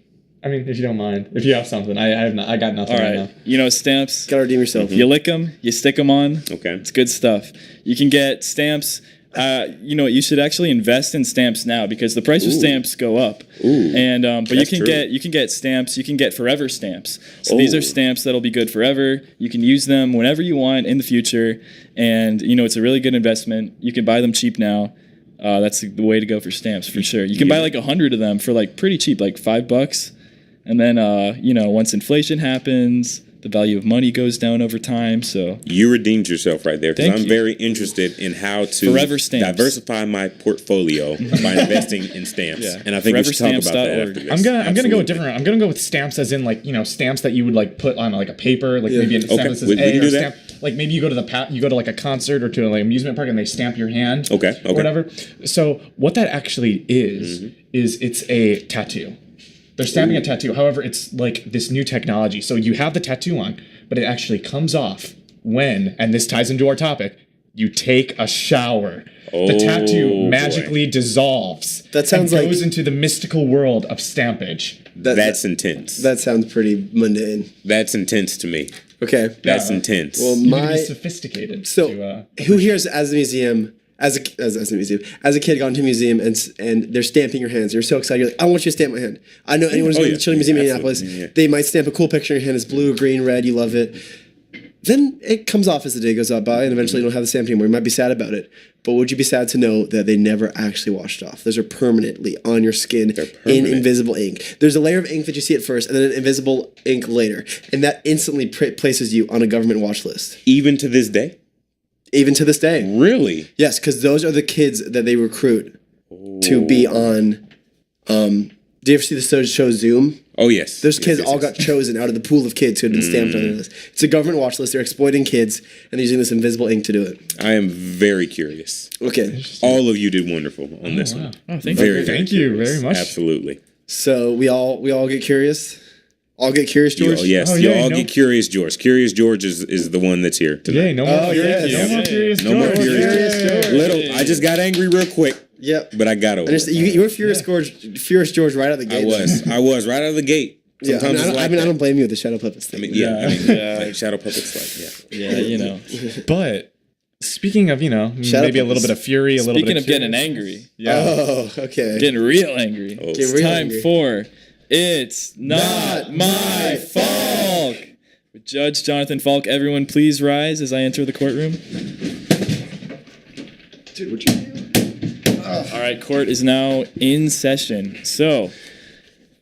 I mean, if you don't mind, if you have something, I got nothing all right right. now. You know, stamps. Gotta redeem yourself. You lick them, you stick them on. Okay. It's good stuff. You can get stamps. You know what? You should actually invest in stamps now because the price of stamps go up. Ooh. And but That's true. you can get stamps. You can get forever stamps. So these Oh. are stamps that'll be good forever. You can use them whenever you want in the future, and you know it's a really good investment. You can buy them cheap now. That's the way to go for stamps for sure. You can buy like 100 of them for like pretty cheap, like $5. And then you know once inflation happens, the value of money goes down over time. So You redeemed yourself right there because Thank I'm you. very interested in how to Forever stamps. diversify my portfolio by investing in stamps. Yeah. And I think we should talk about that foreverstamps.org. after this. I'm gonna go Absolutely. different. I'm gonna go with stamps as in like, you know, stamps that you would like put on like a paper, like maybe a stamp Okay, that says we A can or do that. stamp. Like maybe you go to like a concert or to like amusement park and they stamp your hand. Okay, Or whatever. So what that actually is it's a tattoo. They're stamping a tattoo. However, it's like this new technology. So you have the tattoo on, but it actually comes off when, and this ties into our topic, you take a shower. The tattoo boy. magically dissolves. That sounds and like- goes into the mystical world of stampage. That's intense. That sounds pretty mundane. That's intense to me. Okay. That's intense. Well, You need to my be sophisticated. so to, who here is as a museum as a kid gone to a museum and they're stamping your hands. You're so excited. You're like, I want you to stamp my hand. I know anyone who's going to the Children's Museum in Minneapolis. Absolutely, yeah. They might stamp a cool picture in your hand. It's blue, green, red. You love it. Then it comes off as the day goes by, and eventually you don't have the stamp anymore. You might be sad about it, but would you be sad to know that they never actually washed off? Those are permanently on your skin in permanent. invisible ink. There's a layer of ink that you see at first, and then an invisible ink later, and that instantly places you on a government watch list, Even to this day? even to this day. Really? Yes, because those are the kids that they recruit to be on Do you ever see the show Zoom? Oh yes. Those Yes, kids yes, all yes. got chosen out of the pool of kids who had been stamped on their list. It's a government watch list. They're exploiting kids, and they're using this invisible ink to do it. I am very curious. Okay, All of you did wonderful on this one. Oh, thank Very, you. very Thank you curious. very much. Absolutely. so we all get curious. All get curious, George. Yes, Oh, you yeah, all no- get Curious George. Curious George is the one that's here today. Yay, no more Oh, curious. yes. No more curious. No more George. Curious Curious George. Little, I just got angry real quick, Yep. but I got over it. You were furious, George, right out of the I gate. was right out of the gate. Yeah, Sometimes it's like I that. don't blame you with the shadow puppets thing. Like shadow puppets, like Yeah, you know. But speaking of, Shadow maybe a little puppets. bit of fury, a little Speaking bit of of getting curious. angry, Oh, okay. getting real angry. Oh. It's Get real time angry. for It's Not My Falk with Judge Jonathan Falk. Everyone, please rise as I enter the courtroom. Dude, what you doing? All right, court is now in session. So,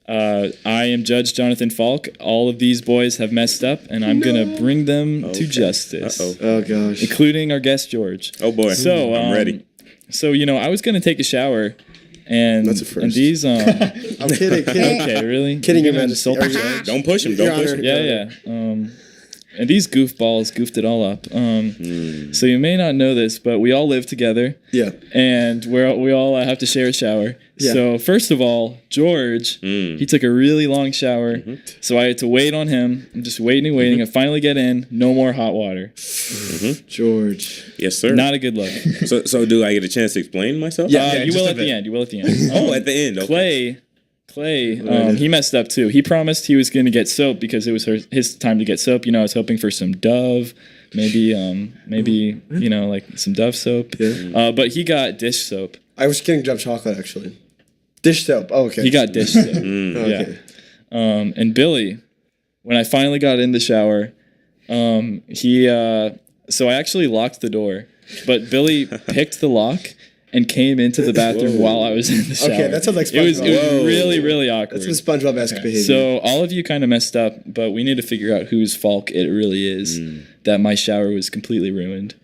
I am Judge Jonathan Falk. All of these boys have messed up, and I'm gonna bring them to justice, Uh-oh. Oh gosh. including our guest George. Oh boy. So I'm ready. So I was gonna take a shower, and That's a first. and these I'm kidding. okay, really? Kidding, You're Your gonna Majesty. insult Are the you- judge? Don't push him. Your Don't push Honor. him. Yeah. And these goofballs goofed it all up. So you may not know this, but we all live together, Yeah. and we all have to share a shower. Yeah. So first of all, George, he took a really long shower, so I had to wait on him. I'm just waiting and waiting. I finally get in. No more hot water. George. Yes, sir. Not a good look. So do I get a chance to explain myself? Yeah. You just will a at the bit. end. You will at the end. Oh, at the end. Okay. Clay, he messed up too. He promised he was going to get soap because it was his time to get soap. I was hoping for some Dove, maybe like some Dove soap. Yeah. But he got dish soap. I was getting Dove chocolate actually. Dish soap. Oh, okay. He got dish soap. Okay. Yeah. And Billy, when I finally got in the shower, so I actually locked the door, but Billy picked the lock and came into the bathroom while I was in the shower. Okay, that sounds like it was SpongeBob. really, really awkward. That's some SpongeBob-esque behavior. So all of you kind of messed up, but we need to figure out whose fault it really is that my shower was completely ruined.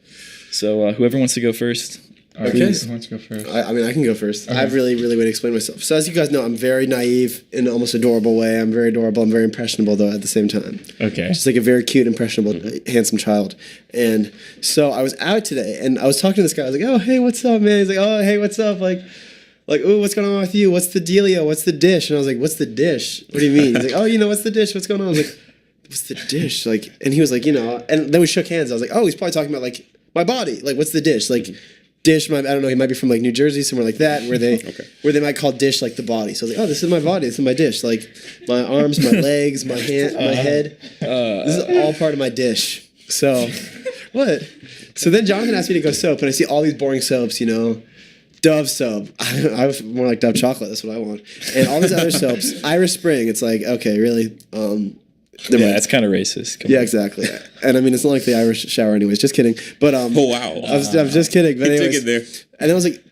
So whoever wants to go first. Okay. Who wants to go first? I can go first. I have really way to explain myself. So as you guys know, I'm very naive in an almost adorable way. I'm very adorable. I'm very impressionable though at the same time. Okay. Just like a very cute, impressionable, handsome child. And so I was out today, and I was talking to this guy. I was like, "Oh, hey, what's up, man?" He's like, "Oh, hey, what's up?" Like, "Oh, what's going on with you? What's the dealio? What's the dish?" And I was like, "What's the dish? What do you mean?" He's like, "Oh, what's the dish? What's going on?" I was like, "What's the dish?" Like, and he was like, and then we shook hands. I was like, "Oh, he's probably talking about like my body. Like, what's the dish? Like." Dish, I don't know. He might be from like New Jersey, somewhere like that, where they might call dish like the body. So I was like, oh, this is my body. This is my dish. Like my arms, my legs, my hand, my head. This is all part of my dish. So what? So then Jonathan asked me to go soap, and I see all these boring soaps. Dove soap. I was more like Dove chocolate. That's what I want. And all these other soaps. Irish Spring. It's like okay, really. Yeah, that's kind of racist. Come Yeah, on. exactly. And I mean, it's not like the Irish shower, anyways. Just kidding. But Oh wow. I'm just kidding. But He anyways, took it there. and I was like,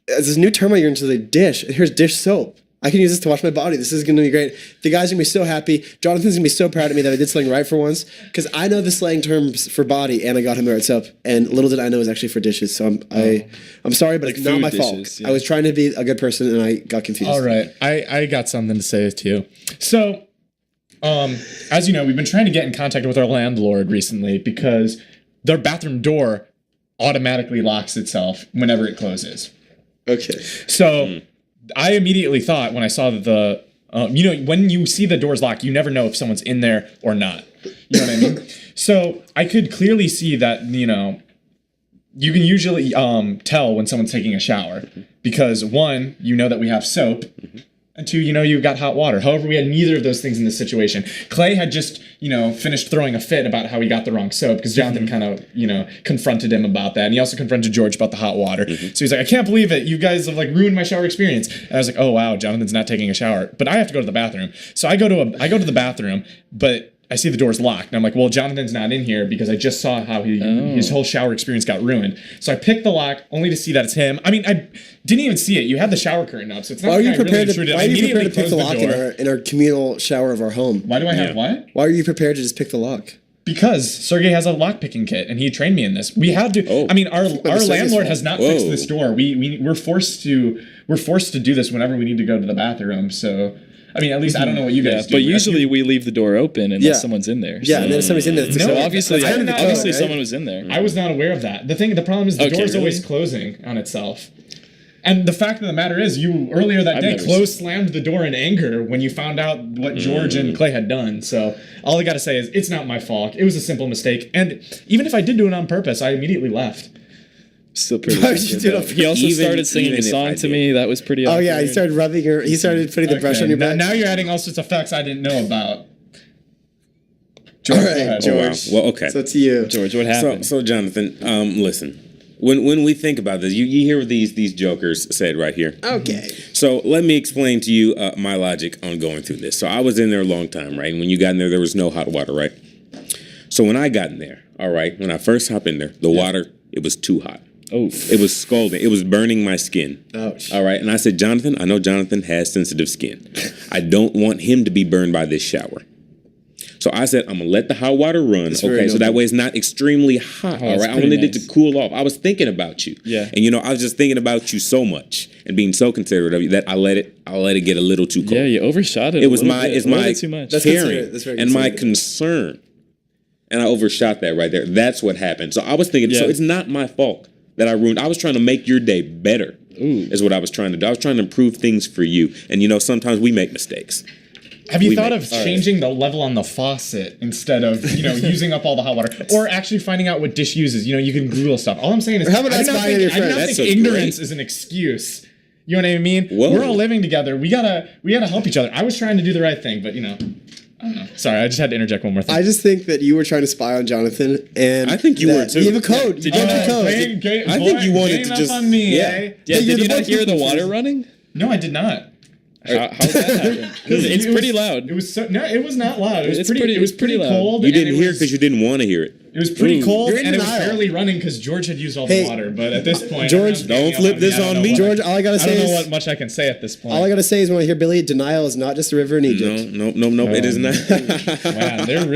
"There's this new term I learned into the dish. And here's dish soap. I can use this to wash my body. This is going to be great. The guys are going to be so happy. Jonathan's going to be so proud of me that I did something right for once because I know the slang terms for body, and I got him the right soap. And little did I know it was actually for dishes. So I'm sorry, but Like it's not food my fault. dishes, yeah. I was trying to be a good person, and I got confused. All right. I got something to say too. So, as you know, we've been trying to get in contact with our landlord recently because their bathroom door automatically locks itself whenever it closes. Okay. So I immediately thought when I saw that when you see the doors locked, you never know if someone's in there or not. You know what I mean? So I could clearly see that, you can usually tell when someone's taking a shower because one, you know that we have soap. And two, you've got hot water. However, we had neither of those things in this situation. Clay had just, finished throwing a fit about how he got the wrong soap because Jonathan kind of, confronted him about that. And he also confronted George about the hot water. So he's like, I can't believe it. You guys have ruined my shower experience. And I was like, oh, wow, Jonathan's not taking a shower. But I have to go to the bathroom. So I go to the bathroom, but I see the door's locked. And I'm like, well, Jonathan's not in here because I just saw how his whole shower experience got ruined. So I pick the lock only to see that it's him. I mean, I didn't even see it. You had the shower curtain up, so it's not Why are like you I really prepared intruded. to? I Why are you immediately prepared to pick the closed lock door. in our communal shower of our home? Why do I have what? Why are you prepared to just pick the lock? Because Sergey has a lockpicking kit, and he trained me in this. We had to. Oh. I mean, our Sergey's landlord fault. has not Whoa. fixed this door. We're forced to do this whenever we need to go to the bathroom. So, I mean, at least I don't know what you Yeah, guys do. but usually we leave the door open unless Yeah. someone's in there. Yeah, so. and then if somebody's in there. No, So obviously, that's kind of the obviously right? someone was in there. I was not aware of that. The problem is the Okay, door's really? always closing on itself. And the fact of the matter is, you earlier that day never slammed the door in anger when you found out what George and Clay had done. So all I got to say is, it's not my fault. It was a simple mistake. And even if I did do it on purpose, I immediately left. Still pretty. Why would you do that? He also Even- started singing even a if song I to did. me. That was pretty. Oh yeah, he awkward. started rubbing your. He started putting the brush on your back. Now you're adding all sorts of facts I didn't know about. All George, go right, ahead. George. Oh, wow. Well, okay. So to you. George, what So, happened? so Jonathan, listen. When we think about this, you hear what these jokers said right here. Okay. So let me explain to you my logic on going through this. So I was in there a long time, right? And when you got in there was no hot water, right? So when I got in there, all right, when I first hopped in there, the water, it was too hot. Oh, It was scalding. It was burning my skin. Ouch. All right. And I said, Jonathan, I know Jonathan has sensitive skin. I don't want him to be burned by this shower. So I said, I'm going to let the hot water run. very Okay. So that noble. way it's not extremely hot. All that's right. I pretty wanted it nice. to cool off. I was thinking about you. Yeah. And, I was just thinking about you so much and being so considerate of you that I let it get a little too cold. yeah, you overshot it. It was a little my, bit, it's a little my bit too much. That's caring considerate. That's very and my considerate. concern. And I overshot that right there. That's what happened. So I was thinking, so Yeah. it's not my fault that I ruined. I was trying to make your day better. Is what I was trying to do. I was trying to improve things for you. And sometimes we make mistakes. Have you We thought make- of changing the level on the faucet instead of using up all the hot water, or actually finding out what dish uses? You can Google stuff. All I'm saying is, Or how about I do not not spying on your think, I do not friends? think That's so ignorance great. is an excuse. You know what I mean? Whoa. We're all living together. We gotta help each other. I was trying to do the right thing, but I don't know. Sorry, I just had to interject one more thing. I just think that you were trying to spy on Jonathan, and I think you were, that- too. You have a code. You broke your code. I think you wanted to up just- on me, yeah. eh? Yeah, Hey, you're did you the not one hear the who- water running? No, I did not. How's that happen? It's It pretty was- loud. It was so no, it was not loud. It was It's pretty. pretty- It was it's pretty pretty loud. cold. You and didn't it hear was- because you didn't want to hear it. It was pretty cold, You're in and it was denial. barely running because George had used all Hey, the water. But at this point, George, I'm don't flip this on me. George, all I gotta I say don't know is, what much I can say at this point. all I gotta say is when I hear Billy, denial is not just a river in Egypt. No, it is not. Man, they're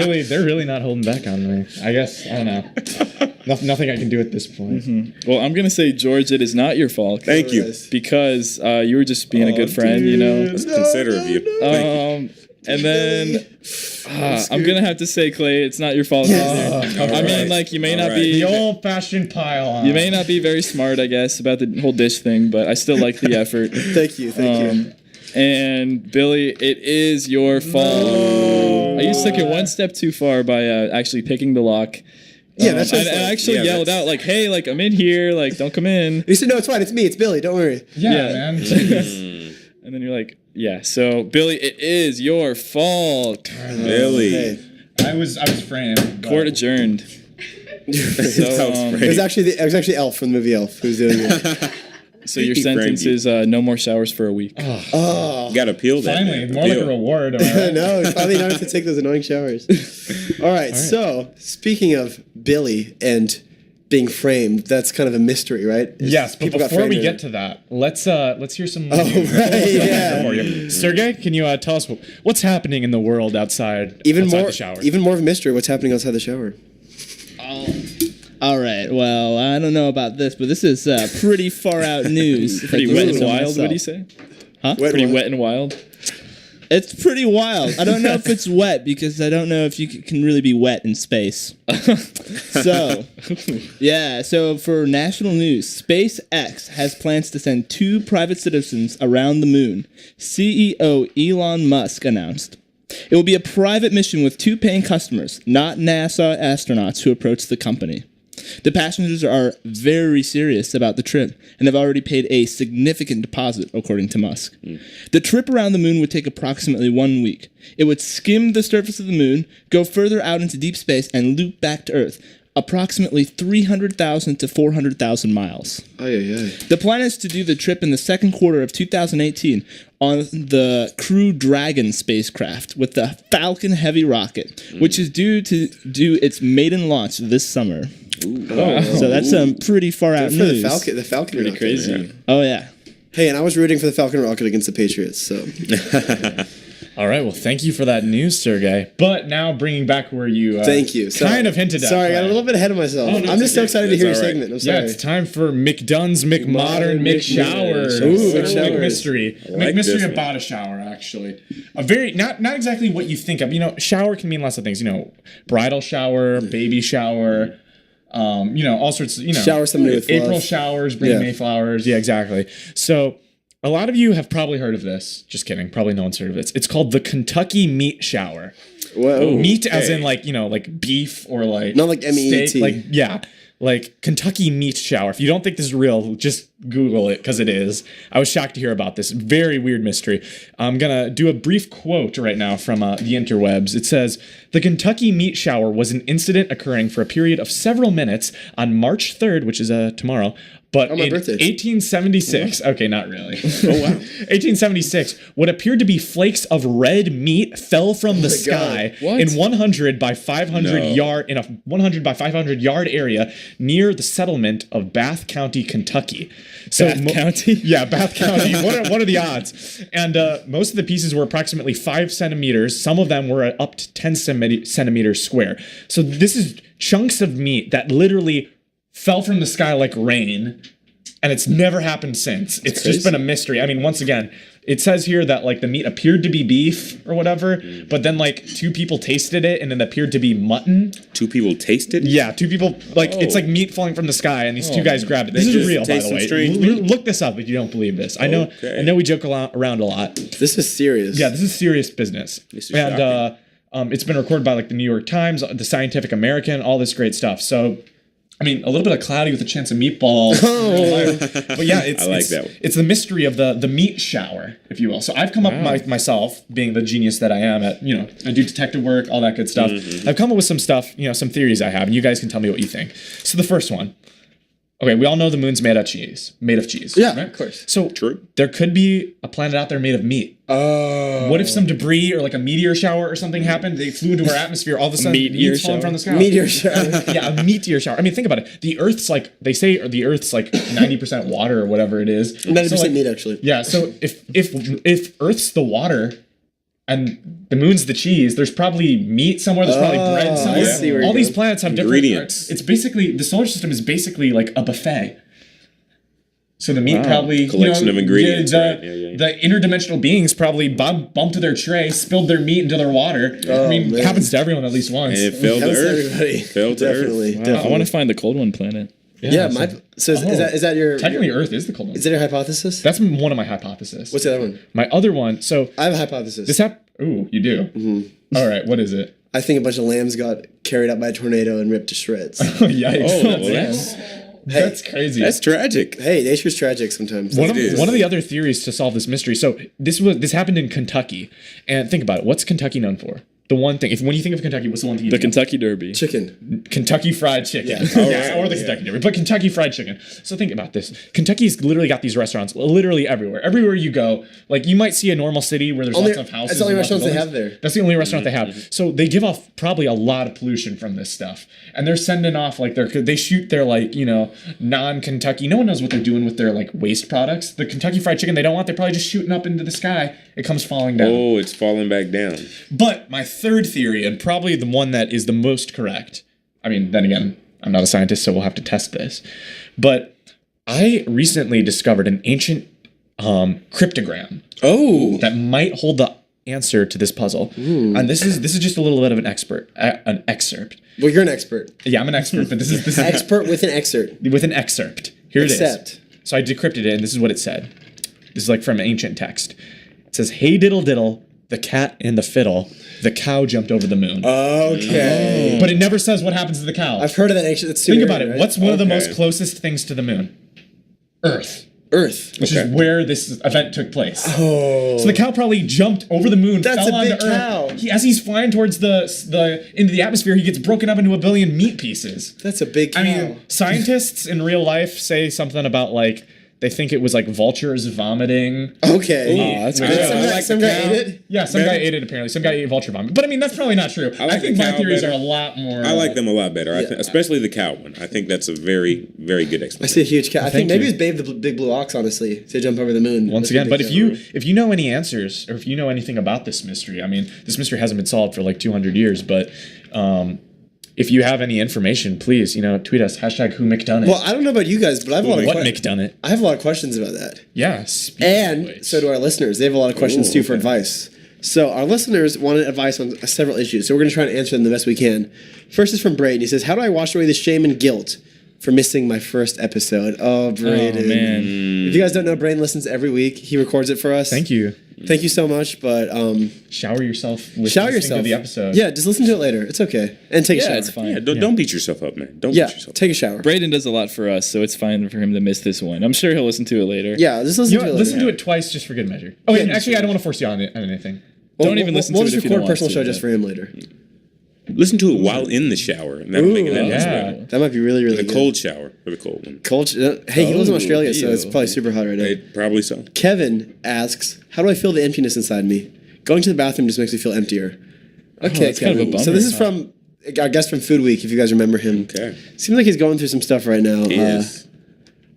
really not holding back on me. I guess I don't know. Nothing I can do at this point. Well, I'm gonna say, George, it is not your fault. Thank you. Because you were just being a good friend, That's considerate of you. Thank you. And then I'm gonna have to say, Clay, it's not your fault either. I mean, like, you may not right. be The old-fashioned pile on. you may not be very smart, I guess, about the whole dish thing, but I still like the effort. Thank you. And Billy, it is your fault. You took it one step too far by actually picking the lock. Yeah, that's just I like- actually yeah, yelled that's- out like, "Hey, like, I'm in here, like, don't come in." You said, no, it's fine. It's me. It's Billy. Don't worry. Yeah, Yeah. man. Jeez. And then you're like, "Yeah." So Billy, it is your fault. Really? Hey, I was framed. but- Court adjourned. So, it was actually Elf from the movie Elf who's doing it. so your He framed sentence you. is no more showers for a week. Oh. Got to appeal that. Finally, man. more like a Appeal. reward. Am I right? No, it's finally not to take those annoying showers. All right, so speaking of Billy and being framed, that's kind of a mystery, right? Yes, but People got before we framed get in to that, let's hear some. Oh, right, yeah. Don't worry. Sergey, can you tell us what's happening in the world outside even outside more the shower? even more of a mystery. What's happening outside the shower? All right. Well, I don't know about this, but this is pretty far out news. if I Pretty do wet say and so wild, myself. would you say? Pretty Wet and wild. It's pretty wild. I don't know if it's wet because I don't know if you can really be wet in space. So, yeah. So for national news, SpaceX has plans to send 2 private citizens around the moon. CEO Elon Musk announced. It will be a private mission with 2 paying customers, not NASA astronauts who approach the company. The passengers are very serious about the trip and have already paid a significant deposit, according to Musk. The trip around the moon would take approximately 1 week. It would skim the surface of the moon, go further out into deep space, and loop back to Earth, approximately 300,000 to 400,000 miles. The plan is to do the trip in the second quarter of 2018 on the Crew Dragon spacecraft with the Falcon Heavy rocket, which is due to do its maiden launch this summer. So that's some pretty far out For the news. Falcon, the Falcon Pretty rocket. crazy. Oh yeah. Hey, and I was rooting for the Falcon rocket against the Patriots. So All right. Well, thank you for that news, Sergey. But now bringing back where you Thank you. kind of hinted at. Sorry, I got a little bit ahead of myself. Oh, no, I'm it's just so okay. excited to hear your That's all right. segment. I'm sorry. Yeah, it's time for McDunn's McModern McShowers. Ooh, McMystery. like McMystery this one. about a shower, actually. A very not exactly what you think of. Shower can mean lots of things. Bridal shower, baby shower. All sorts. Shower somebody with April love. showers, bring Yeah. Mayflowers. Yeah, exactly. So. A lot of you have probably heard of this. Just kidding. Probably no one's heard of this. It's called the Kentucky Meat Shower. Whoa. Meat as in okay. like beef or like Not like MEAT. steak, like Kentucky Meat Shower. If you don't think this is real, just Google it because it is. I was shocked to hear about this very weird mystery. I'm gonna do a brief quote right now from the interwebs. It says, "The Kentucky Meat Shower was an incident occurring for a period of several minutes on March 3rd, which is tomorrow." But my in birthday. 1876, okay, not really. Oh, wow. 1876, what appeared to be flakes of red meat fell from the sky What? in 100 by 500 No. yard in a 100 by 500 yard area near the settlement of Bath County, Kentucky. So Bath County? Yeah, Bath County. What are the odds? And most of the pieces were approximately 5 centimeters. Some of them were up to 10 centimeters square. So this is chunks of meat that literally fell from the sky like rain, and it's never happened since. It's just been a mystery. I mean, once again, it says here that like the meat appeared to be beef or whatever, but then like 2 people tasted it and it appeared to be mutton. 2 people tasted? Yeah, 2 people it's Oh. like meat falling from the sky, and these 2 guys grabbed it. This They is just real, by taste the some way. strange Look this up if you don't believe this. I know we joke around a lot. This is serious. Yeah, this is serious business. This is And it's been recorded by like the New York Times, the Scientific American, all this great stuff. So, I mean, a little bit of cloudy with a chance of meatballs. But yeah, I like that one. It's the mystery of the meat shower, if you will. So I've come up myself, being the genius that I am at, I do detective work, all that good stuff. I've come up with some stuff, some theories I have, and you guys can tell me what you think. So the first one. Okay, we all know the moon's made of cheese. Yeah, right? of course. So True. there could be a planet out there made of meat. Oh. What if some debris or like a meteor shower or something happened? They flew into our atmosphere. All of a sudden, meteor meat's falling shower? from the sky. Meteor shower. Yeah, a meteor shower. I mean, think about it. The Earth's like they say the Earth's like 90% water or whatever it is. 90% So, like, meat, actually. Yeah. So if Earth's the water and the moon's the cheese, there's probably meat somewhere. There's probably bread somewhere. I see where All you're these going. planets have different Ingredients. It's basically the solar system is basically like a buffet. So the meat probably Collection of ingredients, The, right. Yeah. the interdimensional beings probably bumped to their tray, spilled their meat into their water. I mean, man. it happens to everyone at least once. And it fell to Helps Earth. everybody. Fell to Definitely. Earth. I want to find the cold one planet. Yeah, so is that your Technically, Earth is the cold one. is that your hypothesis? That's one of my hypotheses. What's the other one? My other one? So I have a hypothesis. this Ooh, you do. Mm-hmm. All right, what is it? I think a bunch of lambs got carried up by a tornado and ripped to shreds. Oh, yikes! Oh, well, That's crazy. that's tragic. Hey, nature's tragic sometimes. One of is. the other theories to solve this mystery. So this happened in Kentucky, and think about it. What's Kentucky known for? The one thing. When you think of Kentucky, what's the one thing you The think of? Kentucky Derby. Chicken. Kentucky Fried Chicken. Yeah. Or the Kentucky Derby. But Kentucky Fried Chicken. So think about this. Kentucky's literally got these restaurants literally everywhere. Everywhere you go, like you might see a normal city where there's Only- lots of houses. that's the only and lots of restaurants they have buildings. there. That's the only restaurant they have. So they give off probably a lot of pollution from this stuff. And they're sending off like they shoot their like, non-Kentucky. No one knows what they're doing with their like waste products. The Kentucky Fried Chicken they don't want, they're probably just shooting up into the sky. It comes falling down. Oh, it's falling back down. But my third theory, and probably the one that is the most correct, I mean, then again, I'm not a scientist, so we'll have to test this. But I recently discovered an ancient cryptogram Oh. that might hold the answer to this puzzle. And this is just a little bit of an excerpt. Well, you're an expert. Yeah, I'm an expert, but this is Expert with an excerpt. with an excerpt. Here it Except. is. So I decrypted it, and this is what it said. This is like from an ancient text. It says, "Hey diddle diddle, the cat and the fiddle, the cow jumped over the moon." Okay. But it never says what happens to the cow. I've heard of that ancient. That's Think super about rare, it. right? What's one of the Okay. most closest things to the moon? Earth, Earth? which is where this event took place. Oh. So the cow probably jumped over the moon, That's fell a onto big Earth. cow. As he's flying towards the into the atmosphere, he gets broken up into a billion meat pieces. That's a big cow. I mean, scientists in real life say something about like They think it was like vultures vomiting. Okay. Oh, that's Some good. guy- I like some the guy cow. ate it? Yeah, some guy ate it apparently. Some guy ate vulture vomit. But I mean, that's probably not true. I, like think the my cow theories better. are a lot more. I like them a lot better. I Yeah. especially the cow one. I think that's a very, very good I explanation. see a huge cat. I think Thank maybe you. it's Babe the Big Blue Ox, honestly, to jump over the moon. Once That's a again, big but kangaroo. if you know any answers or if you know anything about this mystery, I mean, this mystery hasn't been solved for like 200 years, but if you have any information, please, tweet us #WhoMcDoneIt. Well, I don't know about you guys, but I have a lot of What questions. McDoneIt? I have a lot of questions about that. Yeah. And so do our listeners. They have a lot of questions Ooh, too for okay. advice. So our listeners wanted advice on several issues. So we're going to try and answer them the best we can. First is from Braden. He says, "How do I wash away the shame and guilt for missing my first episode?" Oh, Braden. Oh, man. If you guys don't know, Braden listens every week. He records it for us. Thank you. Thank you so much. But Shower yourself with shower listening yourself. to the episode. Yeah, just listen to it later. It's okay. And take a shower. Yeah, it's fine. Yeah, don't beat yourself up, man. Don't Yeah, beat yourself take a shower. Braden does a lot for us, so it's fine for him to miss this one. I'm sure he'll listen to it later. Yeah, just listen You to know it what? later. Listen to it twice just for good measure. Oh, wait, Yeah, actually, I don't want to force you on anything. Don't even listen we'll to it just if you record don't a personal want show to, just for him later. Listen to it while in the shower, and that'll make it Ooh, that much yeah. better. That might be really, really The good. cold shower or the cold one. Cold. Hey, he lives in Oh, Australia, so it's ew. probably super hot right now. Probably so. Kevin asks, "How do I feel the emptiness inside me? Going to the bathroom just makes me feel emptier." Okay, that's kind of a Kevin. So bummer. this is from our guest from Food Week, if you guys remember him. Okay. Seems like he's going through some stuff right now. Yes.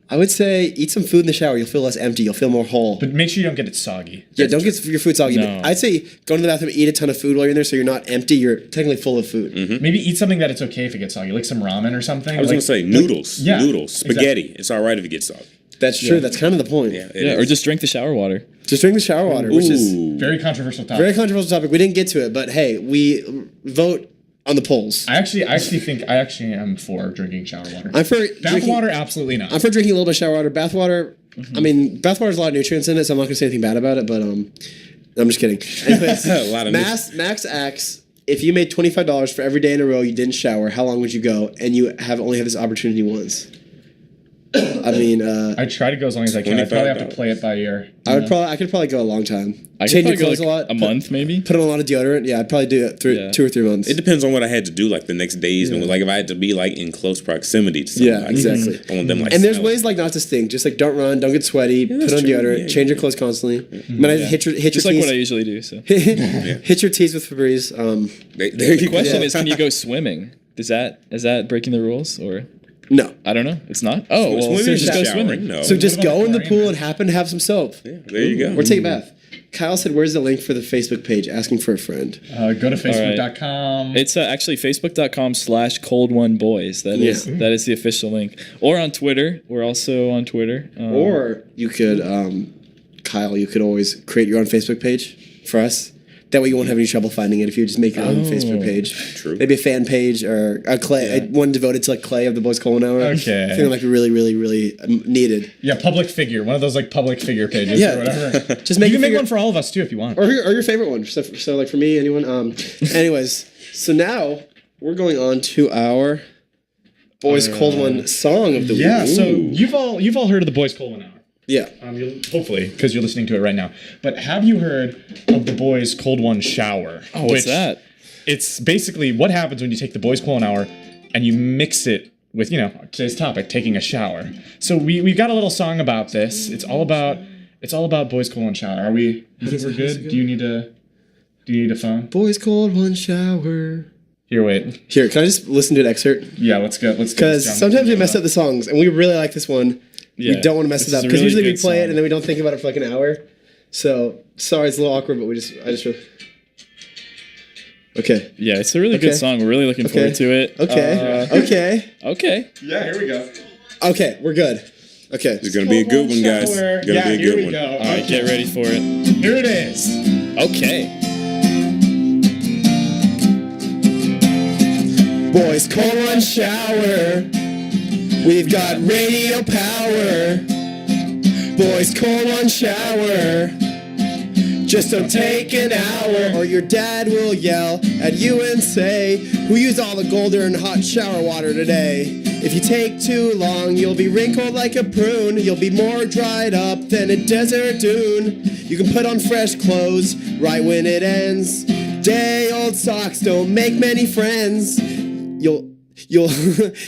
I would say eat some food in the shower. You'll feel less empty. You'll feel more whole. But make sure you don't get it soggy. Yeah, don't get your food soggy. No. But I'd say go to the bathroom, eat a ton of food while you're in there, so you're not empty. You're technically full of food. Maybe eat something that it's okay if it gets soggy, like some ramen or something. I was like, gonna say noodles. Yeah, Noodles. Spaghetti. exactly. It's all right if it gets soggy. That's true. That's kind of the point. Yeah. it Yeah, or is. just drink the shower water. Just drink the shower water, which is Ooh. Very controversial topic. very controversial topic. We didn't get to it, but hey, we vote on the polls. I actually think I am for drinking shower water. I'm for Bath drinking. water, absolutely not. I'm for drinking a little bit of shower water. Bath water. I mean, bath water has a lot of nutrients in it, so I'm not gonna say anything bad about it. But I'm just kidding. Anyways, A lot of Max asks, if you made $25 for every day in a row you didn't shower, how long would you go? And you only have this opportunity once. I mean, I try to go as long as I can. I probably have to $25. play it by ear. I could probably go a long time. I Change could your probably clothes go a lot. a month maybe. Put on a lot of deodorant. Yeah, I'd probably do it Yeah. 2 or 3 months. It depends on what I had to do, like the next days, and like if I had to be like in close proximity to somebody. Yeah, exactly. I want them like. And there's smelling. ways like not to stink. Just like don't run, don't get sweaty, put that's on true. deodorant, Yeah, change yeah. your clothes constantly. I mean, hit your Just like teeth. what I usually do. So Hit your teeth with Febreze. There you the go. question Yeah. is, can you go swimming? Is that breaking the rules or? No. I don't know. It's not. Oh, well, Swimming so is just go showering. swimming. No. So just What about go in the aquarium? pool and happen to have some soap. Yeah, there you go. Or take a bath. Kyle said, "Where's the link for the Facebook page? Asking for a friend." Go to facebook.com. It's actually facebook.com/cold1boys. That is the official link. Or on Twitter. We're also on Twitter. Or you could, Kyle, you could always create your own Facebook page for us. That way you won't have any trouble finding it if you just make your own Facebook page. True. Maybe a fan page or a one devoted to like Clay of the Boys Colon Hour. Okay. I think that might be really, really, really needed. Yeah, public figure. One of those like public figure pages Yeah. or whatever. Just make You can make figure- one for all of us too if you want. Or your favorite one. So like for me, anyone. Anyways, so now we're going on to our Boys Cold One song of the week. Yeah, so you've all heard of the Boys Colon Hour. Yeah. Hopefully, because you're listening to it right now. But have you heard of the Boys Cold One Shower? Oh, what's that? It's basically what happens when you take the Boys Colon Hour and you mix it with, today's topic, taking a shower. So we've got a little song about this. It's all about Boys Colon Shower. Are we? You think we're good? Do you need a phone? Boys Cold One Shower. Here, wait. Here, can I just listen to an excerpt? Yeah, let's go. Because sometimes we mess up the songs, and we really like this one. Yeah. We don't want to mess This it is up a because really usually we good play it song. and then we don't think about it for like an hour. So sorry, it's a little awkward, but I just okay. Yeah, it's a really Okay. good song. We're really looking forward to it. Okay. Okay. Okay. Yeah, here we go. Okay. We're good. Okay. It's gonna be a good one, guys. Gonna Yeah, be a here good we one. go. All right, get ready for it. Here it is. Okay. Boys, cold one shower. We've got radio power. Boys, cold one shower. Just don't take an hour, or your dad will yell at you and say, "Who used all the golden hot shower water today?" If you take too long, you'll be wrinkled like a prune. You'll be more dried up than a desert dune. You can put on fresh clothes right when it ends. Day-old socks don't make many friends. You'll You'll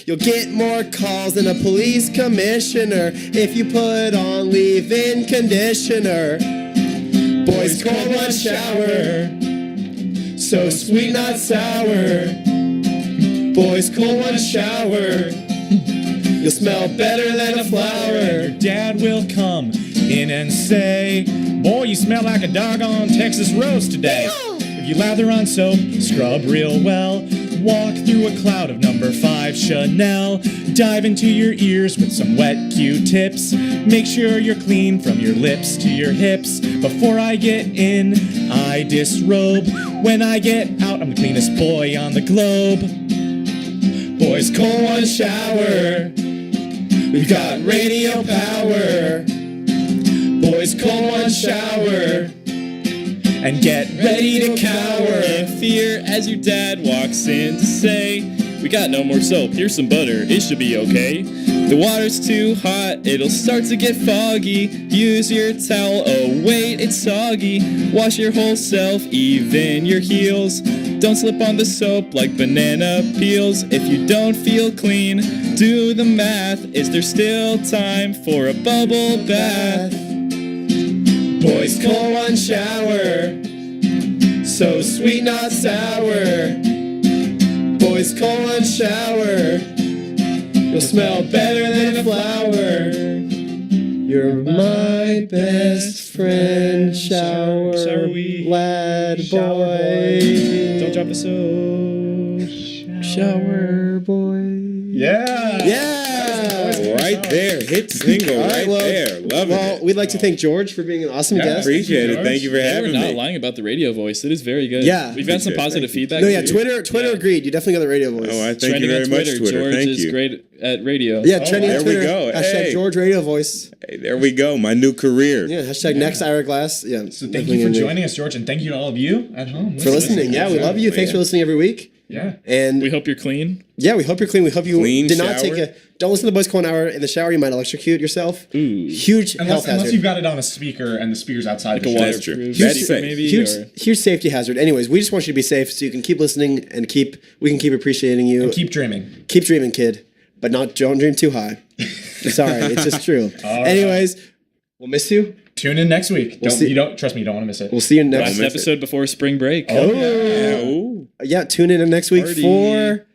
you'll get more calls than a police commissioner if you put on leave-in conditioner. Boys, cold one shower, so sweet not sour. Boys, cold one shower, you'll smell better than a flower. Your dad will come in and say, boy, you smell like a doggone Texas roast today. If you lather on soap, scrub real well, walk through a cloud of number 5 Chanel, dive into your ears with some wet Q-tips, make sure you're clean from your lips to your hips. Before I get in, I disrobe. When I get out, I'm the cleanest boy on the globe. Boys, cold one shower, we've got radio power. Boys, cold one shower, and get ready to cower in fear as your dad walks in to say, we got no more soap, here's some butter, it should be okay. The water's too hot, it'll start to get foggy. Use your towel, oh wait, it's soggy. Wash your whole self, even your heels. Don't slip on the soap like banana peels. If you don't feel clean, do the math. Is there still time for a bubble bath? Boys, cold one shower, so sweet not sour. Boys, cold one shower, you'll smell better than a flower. You're my best friend, shower lad boy. Don't drop a soap. Shower boy. Yeah. Yeah. Right there, hit single All right there. Loving Well, it. we'd like to thank George for being an awesome guest. Appreciate it. George. Thank you for We're having not me. lying about the radio voice. It is very good. Yeah. We've got some Appreciate it. positive feedback. No, yeah, too. Twitter agreed. You definitely got the radio voice. Oh, I thank Trending you very on much, Twitter. Twitter. George Thank is you. great at radio. Yeah, trending on there we Twitter. go. Hashtag Hey. George Radio Voice. Hey, there we go. My new career. Yeah, hashtag next Ira Glass. Yeah. So thank you for joining us, George, and thank you to all of you at home. For listening. Yeah, we love you. Thanks for listening every week. Yeah. And We hope you're clean. yeah, we hope you're clean. We hope you Clean did not shower. don't listen to the Boys Cold Hour in the shower. You might electrocute yourself. Ooh. Huge health Unless hazard. you've got it on a speaker and the speaker's outside Like a the shower. That's true. waterproof That's sheet safe. maybe. Huge, or- huge safety hazard. Anyways, we just want you to be safe so you can keep listening and we can keep appreciating you. Keep dreaming. Keep dreaming, kid, but don't dream too high. Sorry, it's just true. Anyways, we'll miss you. Tune in next week. see- Trust me, you don't want to miss it. We'll see you next. Last episode before spring break. Yeah, ooh. Yeah, tune in next week Party. for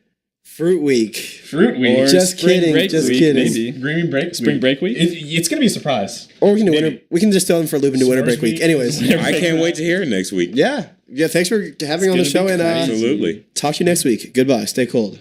Fruit Week. Fruit week. Or Just spring kidding, break just week, kidding. Maybe. Spring break. Spring break week? It's gonna be a surprise. Or we can do Maybe. winter. We can just throw them for a loop and do winter S'mores break week. week. Anyways, I can't wait to hear it next week. yeah. Thanks for having me on the It's show gonna and be crazy. Absolutely. talk to you next week. Goodbye. Stay cold.